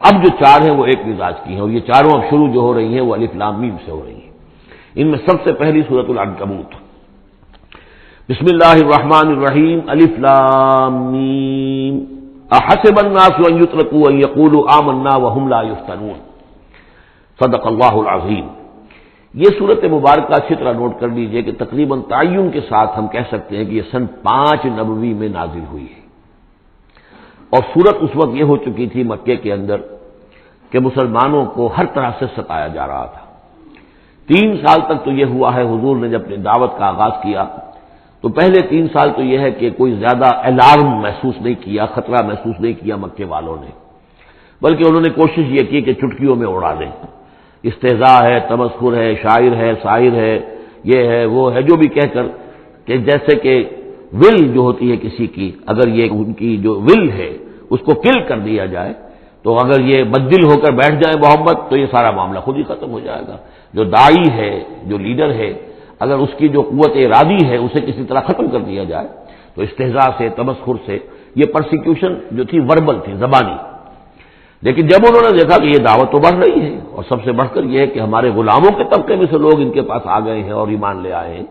اب جو چار ہیں وہ ایک مزاج کی ہیں، اور یہ چاروں اب شروع جو ہو رہی ہیں وہ الف لام میم سے ہو رہی ہیں۔ ان میں سب سے پہلی سورۃ العنکبوت، بسم اللہ الرحمن الرحیم، الف لام میم، احسب الناس ان یترکوا ان یقولوا آمنا وهم لا یفتنون، صدق اللہ العظیم۔ یہ صورت مبارکہ اچھی طرح نوٹ کر لیجئے کہ تقریباً تعین کے ساتھ ہم کہہ سکتے ہیں کہ یہ سن 5 نبوی میں نازل ہوئی ہے، اور صورت اس وقت یہ ہو چکی تھی مکے کے اندر کہ مسلمانوں کو ہر طرح سے ستایا جا رہا تھا۔ 3 سال تک تو یہ ہوا ہے، حضور نے جب اپنی دعوت کا آغاز کیا تو پہلے 3 سال تو یہ ہے کہ کوئی زیادہ الارم محسوس نہیں کیا، خطرہ محسوس نہیں کیا مکے والوں نے، بلکہ انہوں نے کوشش یہ کی کہ چٹکیوں میں اڑا دیں، استہزاء ہے، تمسخر ہے، شاعر ہے، ساحر ہے، یہ ہے وہ ہے، جو بھی کہہ کر کہ جیسے کہ ول جو ہوتی ہے کسی کی، اگر یہ ان کی جو ول ہے اس کو کل کر دیا جائے تو اگر یہ بددل ہو کر بیٹھ جائے محمد تو یہ سارا معاملہ خود ہی ختم ہو جائے گا۔ جو داعی ہے، جو لیڈر ہے، اگر اس کی جو قوت ارادی ہے اسے کسی طرح ختم کر دیا جائے تو استہزاء سے، تمسخر سے، یہ پرسیکیوشن جو تھی وربل تھی، زبانی۔ لیکن جب انہوں نے دیکھا کہ یہ دعوت تو بڑھ رہی ہے، اور سب سے بڑھ کر یہ ہے کہ ہمارے غلاموں کے طبقے میں سے لوگ ان کے پاس آ گئے ہیں اور ایمان لے آئے ہیں،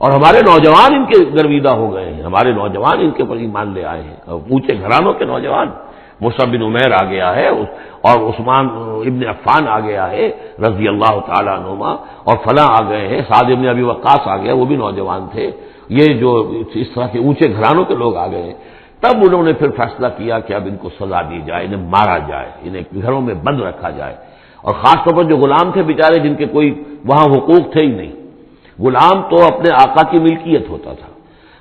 اور ہمارے نوجوان ان کے گرویدہ ہو گئے ہیں، ہمارے نوجوان ان کے پر ایمان لے آئے ہیں، اور اونچے گھرانوں کے نوجوان، مصعب بن عمیر آ گیا ہے، اور عثمان ابن عفان آ گیا ہے رضی اللہ تعالیٰ عنہما، اور فلاں آ گئے ہیں، سعد ابن ابی وقاص آ گیا، وہ بھی نوجوان تھے، یہ جو اس طرح کے اونچے گھرانوں کے لوگ آ گئے ہیں۔ تب انہوں نے پھر فیصلہ کیا کہ اب ان کو سزا دی جائے، انہیں مارا جائے، انہیں گھروں میں بند رکھا جائے، اور خاص طور پر جو غلام تھے بیچارے، جن کے کوئی وہاں حقوق تھے ہی نہیں۔ غلام تو اپنے آقا کی ملکیت ہوتا تھا،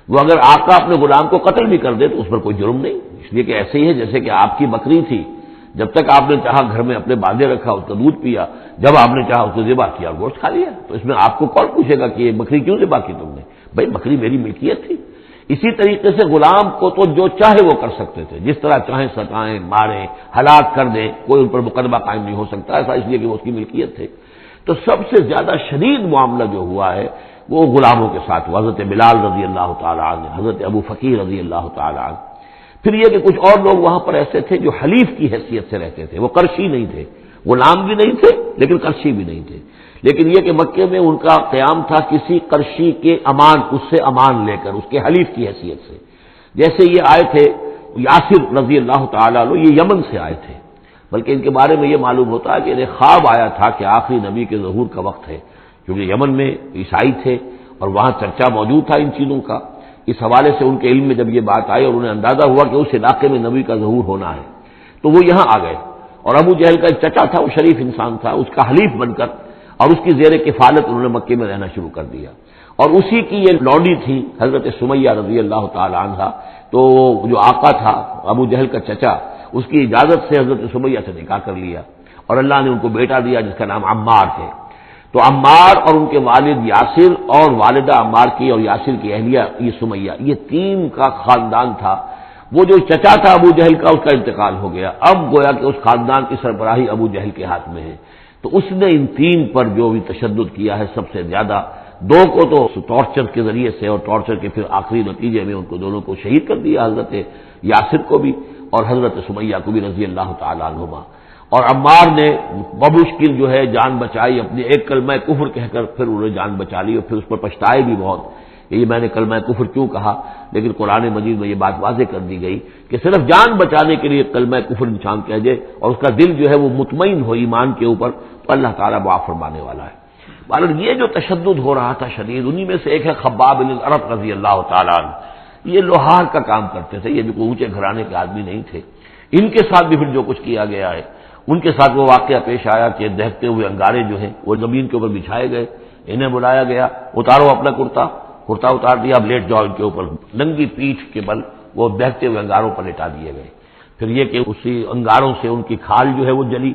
وہ اگر آقا اپنے غلام کو قتل بھی کر دے تو اس پر کوئی جرم نہیں، اس لیے کہ ایسے ہی ہے جیسے کہ آپ کی بکری تھی، جب تک آپ نے چاہا گھر میں اپنے باندھے رکھا، اس کا دودھ پیا، جب آپ نے چاہا اس کو ذبح کیا اور گوشت کھا لیا، تو اس میں آپ کو کون پوچھے گا کہ یہ بکری کیوں ذبح کی تم نے؟ بھائی بکری میری ملکیت تھی۔ اسی طریقے سے غلام کو تو جو چاہے وہ کر سکتے تھے، جس طرح چاہیں ستائیں، ماریں، ہلاک کر دیں، کوئی ان پر مقدمہ قائم نہیں ہو سکتا، ایسا اس لیے کہ وہ اس کی ملکیت تھے۔ تو سب سے زیادہ شدید معاملہ جو ہوا ہے وہ غلاموں کے ساتھ ہوا، حضرت بلال رضی اللہ تعالیٰ عنہ، حضرت ابو فقیر رضی اللہ تعالیٰ عنہ۔ پھر یہ کہ کچھ اور لوگ وہاں پر ایسے تھے جو حلیف کی حیثیت سے رہتے تھے، وہ قرشی نہیں تھے، غلام بھی نہیں تھے لیکن قرشی بھی نہیں تھے، لیکن یہ کہ مکے میں ان کا قیام تھا کسی قرشی کے امان، اس سے امان لے کر، اس کے حلیف کی حیثیت سے۔ جیسے یہ آئے تھے یاسر رضی اللہ تعالیٰ عنہ، یہ یمن سے آئے تھے، بلکہ ان کے بارے میں یہ معلوم ہوتا ہے کہ انہیں خواب آیا تھا کہ آخری نبی کے ظہور کا وقت ہے، کیونکہ یمن میں عیسائی تھے اور وہاں چرچا موجود تھا ان چیزوں کا۔ اس حوالے سے ان کے علم میں جب یہ بات آئی اور انہیں اندازہ ہوا کہ اس علاقے میں نبی کا ظہور ہونا ہے تو وہ یہاں آ گئے، اور ابو جہل کا ایک چچا تھا، وہ شریف انسان تھا، اس کا حلیف بن کر اور اس کی زیر کفالت انہوں نے مکے میں رہنا شروع کر دیا، اور اسی کی یہ لونڈی تھی حضرت سمیہ رضی اللہ تعالی عنہا۔ تو جو آقا تھا ابو جہل کا چچا، اس کی اجازت سے حضرت سمیہ سے نکاح کر لیا، اور اللہ نے ان کو بیٹا دیا جس کا نام عمار ہے۔ تو عمار اور ان کے والد یاسر اور والدہ عمار کی اور یاسر کی اہلیہ یہ سمیہ، یہ 3 کا خاندان تھا۔ وہ جو چچا تھا ابو جہل کا، اس کا انتقال ہو گیا، اب گویا کہ اس خاندان کی سربراہی ابو جہل کے ہاتھ میں ہے۔ تو اس نے ان 3 پر جو بھی تشدد کیا ہے سب سے زیادہ، 2 کو تو ٹارچر کے ذریعے سے، اور ٹارچر کے پھر آخری نتیجے میں ان کو دونوں کو شہید کر دیا، حضرت یاسر کو بھی اور حضرت سمیہ کو بھی رضی اللہ تعالیٰ عنہما۔ اور عمار نے بمشکل جو ہے جان بچائی، اپنے ایک کلمہ کفر کہہ کر پھر انہوں نے جان بچا لی، اور پھر اس پر پچھتائے بھی بہت کہ یہ میں نے کلمہ کفر کیوں کہا، لیکن قرآن مجید میں یہ بات واضح کر دی گئی کہ صرف جان بچانے کے لیے کلمہ کفر انسان کہہ دے اور اس کا دل جو ہے وہ مطمئن ہو ایمان کے اوپر، تو اللہ تعالیٰ معاف فرمانے والا ہے۔ بہرحال یہ جو تشدد ہو رہا تھا شدید، انہی میں سے ایک ہے خباب بن الارت رضی اللہ تعالیٰ عنہ۔ یہ لوہار کا کام کرتے تھے، یہ جو کوئی اونچے گھرانے کے آدمی نہیں تھے۔ ان کے ساتھ بھی پھر جو کچھ کیا گیا ہے، ان کے ساتھ وہ واقعہ پیش آیا کہ دہتے ہوئے انگارے جو ہیں وہ زمین کے اوپر بچھائے گئے، انہیں بلایا گیا، اتارو اپنا کرتا اتار دیا، اب لیٹ جاؤ ان کے اوپر، ننگی پیٹھ کے بل وہ دہتے ہوئے انگاروں پر لٹا دیے گئے۔ پھر یہ کہ اسی انگاروں سے ان کی کھال جو ہے وہ جلی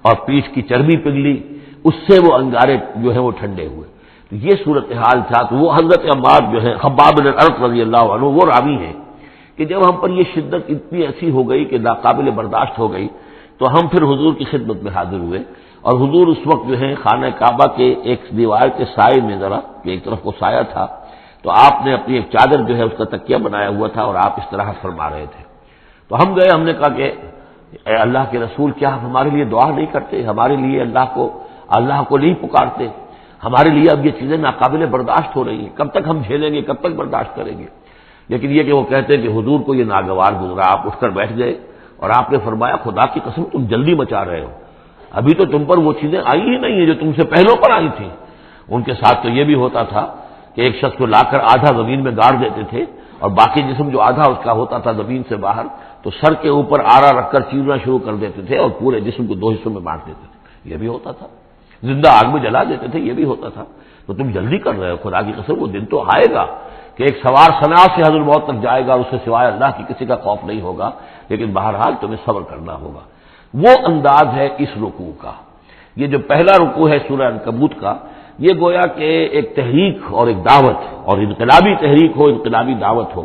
اور پیٹھ کی چربی پگھلی، اس سے وہ انگارے جو ہیں وہ ٹھنڈے ہوئے۔ تو یہ صورتحال تھا۔ تو وہ حضرت عمار جو ہے خباب بن الارت رضی اللہ عنہ، وہ راوی ہیں کہ جب ہم پر یہ شدت اتنی ایسی ہو گئی کہ ناقابل برداشت ہو گئی، تو ہم پھر حضور کی خدمت میں حاضر ہوئے، اور حضور اس وقت جو ہے خانہ کعبہ کے ایک دیوار کے سائے میں، ذرا کہ ایک طرف کو سایہ تھا، تو آپ نے اپنی ایک چادر جو ہے اس کا تکیہ بنایا ہوا تھا اور آپ استراحت فرما رہے تھے۔ تو ہم گئے، ہم نے کہا کہ اے اللہ کے رسول کیا آپ ہمارے لیے دعا نہیں کرتے، ہمارے لیے اللہ کو نہیں پکارتے؟ ہمارے لیے اب یہ چیزیں ناقابل برداشت ہو رہی ہیں، کب تک ہم جھیلیں گے، کب تک برداشت کریں گے؟ لیکن یہ کہ وہ کہتے ہیں کہ حضور کو یہ ناگوار گزرا، آپ اٹھ کر بیٹھ گئے اور آپ نے فرمایا خدا کی قسم تم جلدی مچا رہے ہو، ابھی تو تم پر وہ چیزیں آئی ہی نہیں ہیں جو تم سے پہلوں پر آئی تھیں۔ ان کے ساتھ تو یہ بھی ہوتا تھا کہ ایک شخص کو لا کر آدھا زمین میں گاڑ دیتے تھے اور باقی جسم جو آدھا اس کا ہوتا تھا زمین سے باہر تو سر کے اوپر آرا رکھ کر چیرنا شروع کر دیتے تھے اور پورے جسم کو دو حصوں میں بانٹ دیتے تھے، یہ بھی ہوتا تھا۔ زندہ آگ میں جلا دیتے تھے، یہ بھی ہوتا تھا۔ تو تم جلدی کر رہے ہو، خدا کی قسم وہ دن تو آئے گا کہ ایک سوار صنع سے حضر الموت تک جائے گا، اس سے سوائے اللہ کی کسی کا خوف نہیں ہوگا، لیکن بہرحال تمہیں صبر کرنا ہوگا۔ وہ انداز ہے اس رکوع کا۔ یہ جو پہلا رکوع ہے سورہ عنکبوت کا، یہ گویا کہ ایک تحریک اور ایک دعوت، اور انقلابی تحریک ہو، انقلابی دعوت ہو،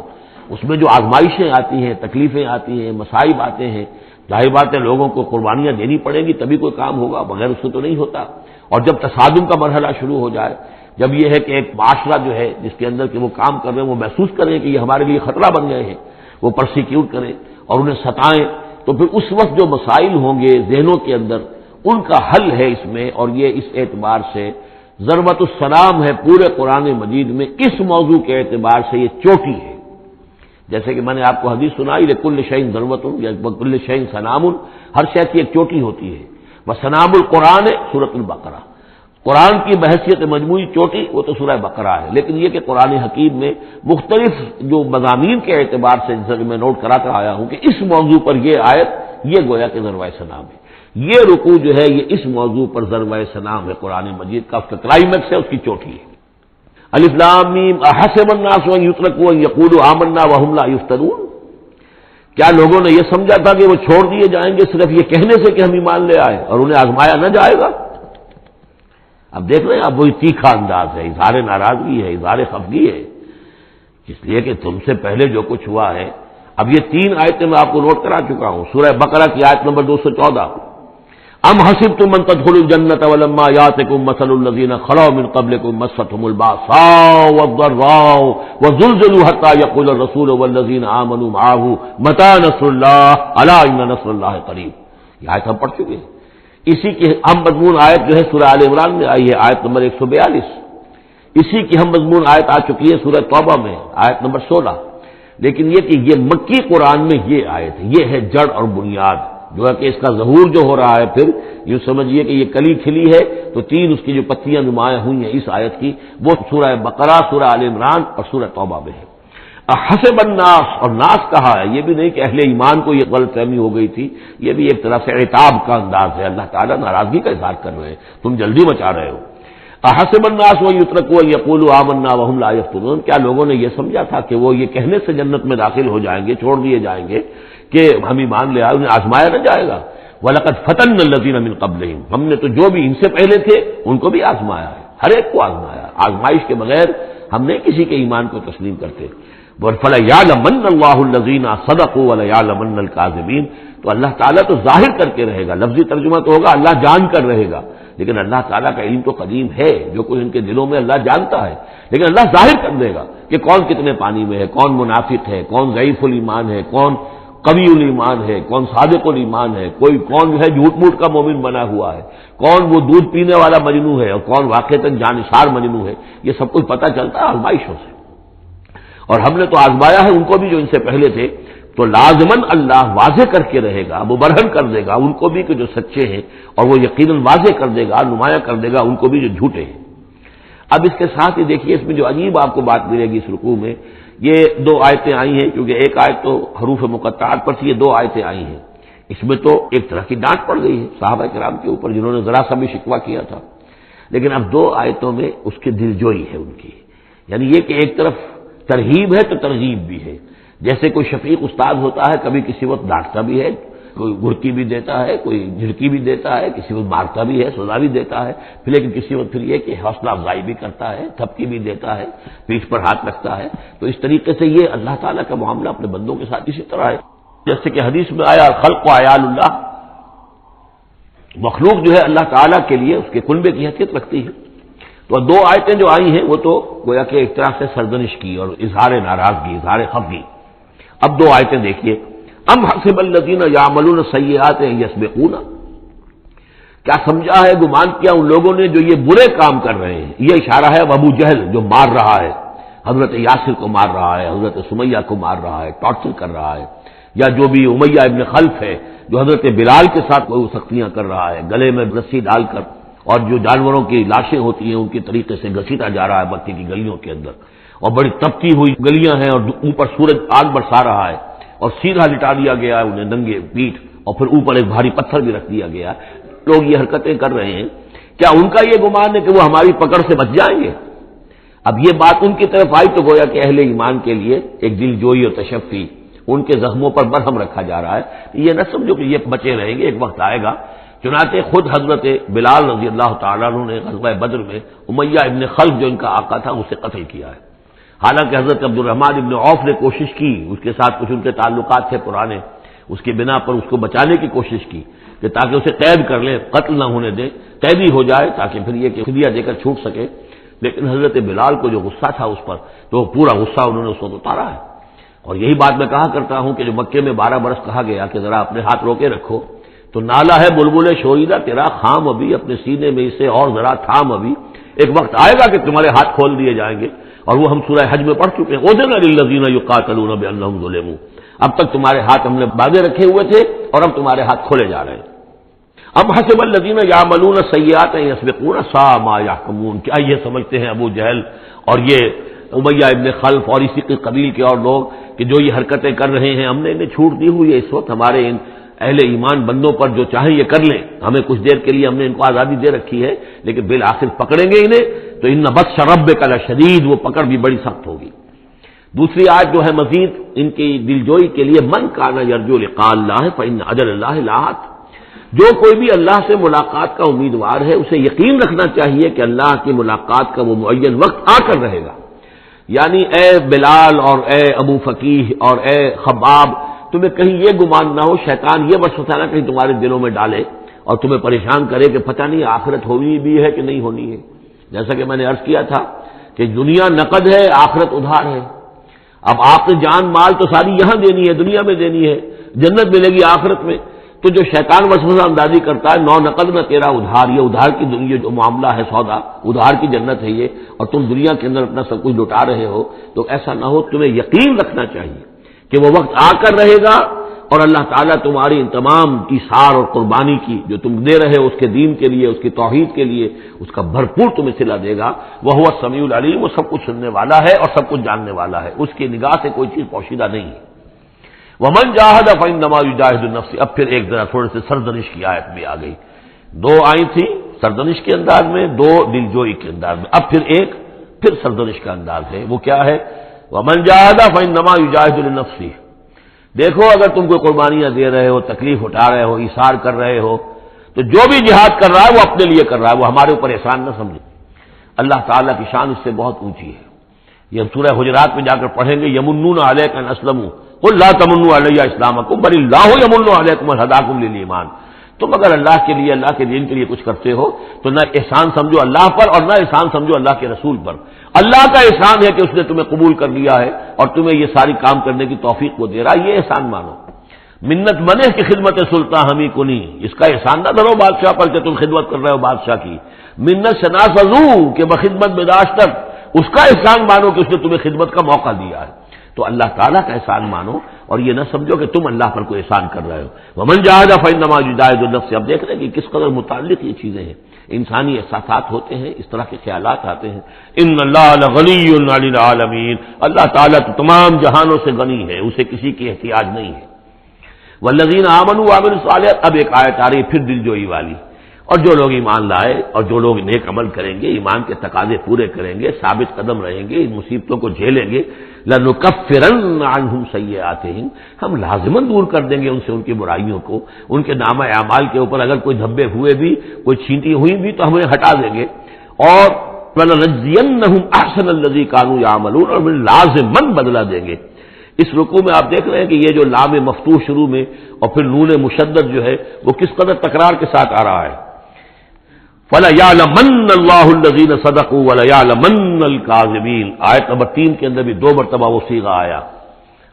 اس میں جو آزمائشیں آتی ہیں، تکلیفیں آتی ہیں، مصائب آتے ہیں، ظاہر بات ہے لوگوں کو قربانیاں دینی پڑیں گی تبھی کوئی کام ہوگا، بغیر اس سے تو نہیں ہوتا۔ اور جب تصادم کا مرحلہ شروع ہو جائے، جب یہ ہے کہ ایک معاشرہ جو ہے جس کے اندر کہ وہ کام کر رہے ہیں وہ محسوس کریں کہ یہ ہمارے لیے خطرہ بن گئے ہیں، وہ پرسیکیوٹ کریں اور انہیں ستائیں، تو پھر اس وقت جو مسائل ہوں گے ذہنوں کے اندر ان کا حل ہے اس میں، اور یہ اس اعتبار سے ضربۃ السلام ہے پورے قرآن مجید میں، اس موضوع کے اعتبار سے یہ چوٹی ہے۔ جیسے کہ میں نے آپ کو حدیث سنائی لکل شیء ضربۃ یا لکل شیء سنام، ہر شے کی ایک چوٹی ہوتی ہے، وسنام القرآن سورۃ البقرہ، قرآن کی بحیثیت مجموعی چوٹی وہ تو سورہ بقرہ ہے، لیکن یہ کہ قرآن حکیم میں مختلف جو مضامین کے اعتبار سے جیسے میں نوٹ کراتا آیا ہوں کہ اس موضوع پر یہ آیت یہ گویا کہ ضربہ سنام ہے، یہ رکوع جو ہے یہ اس موضوع پر ضربہ سنام ہے قرآن مجید کا، اس کا کلائمیکس ہے، اس کی چوٹی ہے۔ الف لام میم احسب الناس ان یترکوا ان یقولوا آمنا وهم لا یفتنون، کیا لوگوں نے یہ سمجھا تھا کہ وہ چھوڑ دیے جائیں گے صرف یہ کہنے سے کہ ہم ایمان لے آئے اور انہیں آزمایا نہ جائے گا؟ اب دیکھ رہے ہیں اب وہی تیکھا انداز ہے، اظہار ناراضگی ہے، اظہار خفگی ہے، اس لیے کہ تم سے پہلے جو کچھ ہوا ہے۔ اب یہ 3 آیتیں میں آپ کو نوٹ کرا چکا ہوں، سورہ بقرہ کی آیت نمبر 214، ام حسبتم ان تدخلوا الجنة ولما يأتكم مثل الذين خلوا من قبلكم مستهم البأساء والضراء وزلزلوا حتى يقول الرسول والذين آمنوا معه متى نصر الله ألا إن نصر الله قريب، یہ آیت ہم پڑھ چکے ہیں۔ اسی کی ہم مضمون آیت جو ہے سورہ آل عمران میں آئی ہے آیت نمبر 142، اسی کی ہم مضمون آیت آ چکی ہے سورہ توبہ میں آیت نمبر 16، لیکن یہ کہ یہ مکی قرآن میں یہ آیت ہے، یہ ہے جڑ اور بنیاد، جو ہے کہ اس کا ظہور جو ہو رہا ہے پھر یوں سمجھیے کہ یہ کلی کھلی ہے تو 3 اس کی جو پتیاں نمایاں ہوئی ہیں اس آیت کی، وہ سورہ بقرہ، سورہ آل عمران اور سورہ توبہ میں ہے۔ حسب الناس، اور ناس کہا ہے، یہ بھی نہیں کہ اہل ایمان کو یہ غلط فہمی ہو گئی تھی، یہ بھی ایک طرح سے عتاب کا انداز ہے، اللہ تعالیٰ ناراضگی کا اظہار کر رہے ہیں، تم جلدی مچا رہے ہو۔ حسب الناس ان یترکوا ان یقولوا آمنا وهم لا یفتنون، کیا لوگوں نے یہ سمجھا تھا کہ وہ یہ کہنے سے جنت میں داخل ہو جائیں گے، چھوڑ دیے جائیں گے کہ ہم ایمان لے آئے، انہیں آزمایا نہ جائے گا؟ وَلَقَدْ فَتَنَّا الَّذِينَ مِن قَبْلِهِمْ، ہم نے تو جو بھی ان سے پہلے تھے ان کو بھی آزمایا ہے، ہر ایک کو آزمایا، آزمائش کے بغیر ہم نہیں کسی کے ایمان کو تسلیم کرتے۔ فَلَيَعْلَمَنَّ اللَّهُ الَّذِينَ صَدَقُوا وَلَيَعْلَمَنَّ الْكَاذِبِينَ، تو اللہ تعالیٰ تو ظاہر کر کے رہے گا، لفظی ترجمہ تو ہوگا اللہ جان کر رہے گا، لیکن اللہ تعالیٰ کا علم تو قدیم ہے، جو کچھ ان کے دلوں میں اللہ جانتا ہے، لیکن اللہ ظاہر کر دے گا کہ کون کتنے پانی میں ہے، کون منافق ہے، کون ضعیف الایمان ہے، کون قوی الایمان ہے، کون صادق الایمان ہے، کون جو ہے جھوٹ موٹ کا مومن بنا ہوا ہے، کون وہ دودھ پینے والا مجنو ہے اور کون واقعتاً جانشار مجنو ہے، یہ سب کچھ پتہ چلتا ہے آزمائشوں سے۔ اور ہم نے تو آزمایا ہے ان کو بھی جو ان سے پہلے تھے، تو لازماً اللہ واضح کر کے رہے گا، مبرہن کر دے گا ان کو بھی کہ جو سچے ہیں، اور وہ یقیناً واضح کر دے گا، نمایاں کر دے گا ان کو بھی جو جھوٹے ہیں۔ اب اس کے ساتھ ہی دیکھیے اس میں جو عجیب آپ کو بات ملے گی اس رکوع میں، یہ 2 آیتیں آئی ہیں، کیونکہ ایک آیت تو حروف مقطعات پر تھی، یہ 2 آیتیں آئی ہیں، اس میں تو ایک طرح کی ڈانٹ پڑ گئی ہے صحابہ کرام کے اوپر جنہوں نے ذرا سا بھی شکوہ کیا تھا، لیکن اب 2 آیتوں میں اس کی دلجوئی ہے ان کی، یعنی یہ کہ ایک طرف ترغیب ہے تو ترغیب بھی ہے، جیسے کوئی شفیق استاد ہوتا ہے کبھی کسی وقت ڈانٹتا بھی ہے، کوئی گھڑکی بھی دیتا ہے، کوئی جھڑکی بھی دیتا ہے، کسی وقت مارتا بھی ہے، سزا بھی دیتا ہے، پھر لیکن کسی وقت پھر یہ کہ حوصلہ افزائی بھی کرتا ہے، تھپکی بھی دیتا ہے، پیٹھ پر ہاتھ رکھتا ہے۔ تو اس طریقے سے یہ اللہ تعالیٰ کا معاملہ اپنے بندوں کے ساتھ اسی طرح ہے، جیسے کہ حدیث میں آیا خلق و عیال اللہ، مخلوق جو ہے اللہ تعالیٰ کے لیے اس کے کنبے کی حیثیت رکھتی ہے۔ تو 2 آیتیں جو آئی ہیں وہ تو گویا کہ ایک طرح سے سرزنش کی اور اظہار ناراضگی، اظہار خفگی۔ اب 2 آیتیں دیکھیے، ام حسب الذین یعملون السیئات ان یسبقونا، کیا سمجھا ہے، گمان کیا ان لوگوں نے جو یہ برے کام کر رہے ہیں، یہ اشارہ ہے ابو جہل جو مار رہا ہے، حضرت یاسر کو مار رہا ہے، حضرت سمیہ کو مار رہا ہے، ٹارچر کر رہا ہے، یا جو بھی امیہ ابن خلف ہے جو حضرت بلال کے ساتھ کوئی سختیاں کر رہا ہے، گلے میں رسی ڈال کر، اور جو جانوروں کی لاشیں ہوتی ہیں ان کے طریقے سے گھسیٹا جا رہا ہے مکے کی گلیوں کے اندر، اور بڑی تپتی ہوئی گلیاں ہیں اور اوپر سورج آگ برسا رہا ہے، اور سیدھا لٹا دیا گیا ہے انہیں ننگے پیٹھ، اور پھر اوپر ایک بھاری پتھر بھی رکھ دیا گیا۔ لوگ یہ حرکتیں کر رہے ہیں، کیا ان کا یہ گمان ہے کہ وہ ہماری پکڑ سے بچ جائیں گے؟ اب یہ بات ان کی طرف آئی تو گویا کہ اہل ایمان کے لیے ایک دل جوئی اور تشفی، ان کے زخموں پر مرہم رکھا جا رہا ہے، یہ نہ سمجھو کہ یہ بچے رہیں گے، ایک وقت آئے گا۔ چنانچہ خود حضرت بلال رضی اللہ تعالیٰ عنہ نے غزوہ بدر میں امیہ ابن خلف جو ان کا آقا تھا اسے قتل کیا ہے، حالانکہ حضرت عبد الرحمن ابن عوف نے کوشش کی، اس کے ساتھ کچھ ان کے تعلقات تھے پرانے، اس کی بنا پر اس کو بچانے کی کوشش کی کہ تاکہ اسے قید کر لیں، قتل نہ ہونے دیں، قیدی ہو جائے تاکہ پھر یہ کہ فدیہ دے کر چھوٹ سکے، لیکن حضرت بلال کو جو غصہ تھا اس پر، تو پورا غصہ انہوں نے اس وقت اتارا ہے۔ اور یہی بات میں کہا کرتا ہوں کہ جو مکے میں 12 برس کہا گیا کہ ذرا اپنے ہاتھ روکے رکھو، تو نالا ہے بلبل شوریدہ تیرا خام ابھی، اپنے سینے میں اسے اور ذرا تھام ابھی، ایک وقت آئے گا کہ تمہارے ہاتھ کھول دیے جائیں گے، اور وہ ہم سورہ حج میں پڑھ چکے ہیں، اذن للذین یقاتلون بانہم ظلموا، اب تک تمہارے ہاتھ ہم نے باندھے رکھے ہوئے تھے اور اب تمہارے ہاتھ کھولے جا رہے ہیں۔ ام حسب الذین یعملون السیئات ان یسبقونا ساء ما یحکمون، کیا یہ سمجھتے ہیں ابو جہل اور یہ امیہ ابن خلف اور اسی کے قبیل کے اور لوگ کہ جو یہ حرکتیں کر رہے ہیں ہم نے انہیں چھوٹ دی ہوئی ہے، اس وقت ہمارے ان اہل ایمان بندوں پر جو چاہیں یہ کر لیں، ہمیں کچھ دیر کے لیے ہم نے ان کو آزادی دے رکھی ہے، لیکن بالآخر پکڑیں گے انہیں تو ان بطش ربک لشدید، وہ پکڑ بھی بڑی سخت ہوگی۔ دوسری آیت جو ہے مزید ان کی دلجوئی کے لیے، من کان یرجو لقاء اللہ فإن اجل اللہ لآت، جو کوئی بھی اللہ سے ملاقات کا امیدوار ہے اسے یقین رکھنا چاہیے کہ اللہ کی ملاقات کا وہ معین وقت آ کر رہے گا۔ یعنی اے بلال اور اے ابو فقیہ اور اے خباب، تمہیں کہیں یہ گمان نہ ہو، شیطان یہ وسوسہ نہ کہیں تمہارے دلوں میں ڈالے اور تمہیں پریشان کرے کہ پتہ نہیں آخرت ہونی بھی ہے کہ نہیں ہونی ہے۔ جیسا کہ میں نے عرض کیا تھا کہ دنیا نقد ہے، آخرت ادھار ہے۔ اب آپ نے جان مال تو ساری یہاں دینی ہے، دنیا میں دینی ہے، جنت ملے گی آخرت میں، تو جو شیطان وسوسہ اندازی کرتا ہے نو نقد نہ تیرا ادھار، یہ ادھار کی دنیا جو معاملہ ہے، سودا ادھار کی جنت ہے یہ، اور تم دنیا کے اندر اپنا سب کچھ لٹا رہے ہو، تو ایسا نہ ہو، تمہیں یقین رکھنا چاہیے کہ وہ وقت آ کر رہے گا اور اللہ تعالیٰ تمہاری ان تمام ایثار اور قربانی کی جو تم دے رہے ہو اس کے دین کے لیے، اس کی توحید کے لیے، اس کا بھرپور تمہیں صلہ دے گا۔ وہ هو السمیع العلیم، وہ سب کچھ سننے والا ہے اور سب کچھ جاننے والا ہے، اس کی نگاہ سے کوئی چیز پوشیدہ نہیں ہے۔ ومن جاہد فانما یجاہد النفس، اب پھر ایک ذرا تھوڑے سے سرزنش کی آیت بھی آ گئی، دو آئی تھی سرزنش کے انداز میں، دو دلجوئی کے انداز میں، اب پھر ایک پھر سرزنش کا انداز ہے، وہ کیا ہے؟ ومن جاہد فانما یجاہد لنفسہ، دیکھو اگر تم کوئی قربانیاں دے رہے ہو، تکلیف اٹھا رہے ہو، ایثار کر رہے ہو، تو جو بھی جہاد کر رہا ہے وہ اپنے لیے کر رہا ہے، وہ ہمارے اوپر احسان نہ سمجھے۔ اللہ تعالیٰ کی شان اس سے بہت اونچی ہے، یہ ہم سورہ حجرات میں جا کر پڑھیں گے، یمنون علیک ان اسلموا قل لا تمنوا علی اسلامکم بل اللہ یمن علیکم ان ہداکم للایمان، تم اگر اللہ کے لیے، اللہ کے دین کے لیے کچھ کرتے ہو تو نہ احسان سمجھو اللہ پر اور نہ احسان سمجھو اللہ کے رسول پر۔ اللہ کا احسان ہے کہ اس نے تمہیں قبول کر لیا ہے اور تمہیں یہ ساری کام کرنے کی توفیق وہ دے رہا ہے، یہ احسان مانو۔ منت بنے کہ خدمت سلطان ہمیں کنی، اس کا احسان نہ دھرو بادشاہ پر کہ تم خدمت کر رہے ہو بادشاہ کی۔ منت شناس ازو کہ بخدمت بداشتک، اس کا احسان مانو کہ اس نے تمہیں خدمت کا موقع دیا ہے۔ تو اللہ تعالیٰ کا احسان مانو اور یہ نہ سمجھو کہ تم اللہ پر کوئی احسان کر رہے ہو۔ ومن جاہد فانما یجاہد لنفسہ، اب دیکھ رہے ہیں کہ کس قدر متعلق یہ چیزیں ہیں، انسانی احساسات ہوتے ہیں، اس طرح کے خیالات آتے ہیں۔ ان اللہ لغنی عن العالمین، اللہ تعالیٰ تو تمام جہانوں سے غنی ہے، اسے کسی کی احتیاج نہیں ہے۔ والذین آمنوا وعملوا الصالحات، اب ایک آیت آ رہی پھر دلجوئی والی، اور جو لوگ ایمان لائے اور جو لوگ نیک عمل کریں گے، ایمان کے تقاضے پورے کریں گے، ثابت قدم رہیں گے، ان مصیبتوں کو جھیلیں گے، لَنُكَفِّرَنَّ عَنْهُمْ سَيِّئَاتِهِمْ، ہم لازماً دور کر دیں گے ان سے ان کی برائیوں کو، ان کے نامہ اعمال کے اوپر اگر کوئی دھبے ہوئے بھی، کوئی چھینٹی ہوئی بھی تو ہم انہیں ہٹا دیں گے، اور وَلَنَجْزِيَنَّهُمْ أَحْسَنَ الَّذِي كَانُوا يَعْمَلُونَ، اور لازماً بدلہ دیں گے۔ اس رکوع میں آپ دیکھ رہے ہیں کہ یہ جو لام مفتوح شروع میں اور پھر نون مشدد جو ہے وہ کس قدر تکرار کے ساتھ آ رہا ہے۔ فَلَيَعْلَمَنَّ اللَّهُ الَّذِينَ صَدَقُوا وَلَيَعْلَمَنَّ الْكَاذِبِينَ، آیت نمبر 3 کے اندر بھی 2 مرتبہ وہ صیغہ آیا۔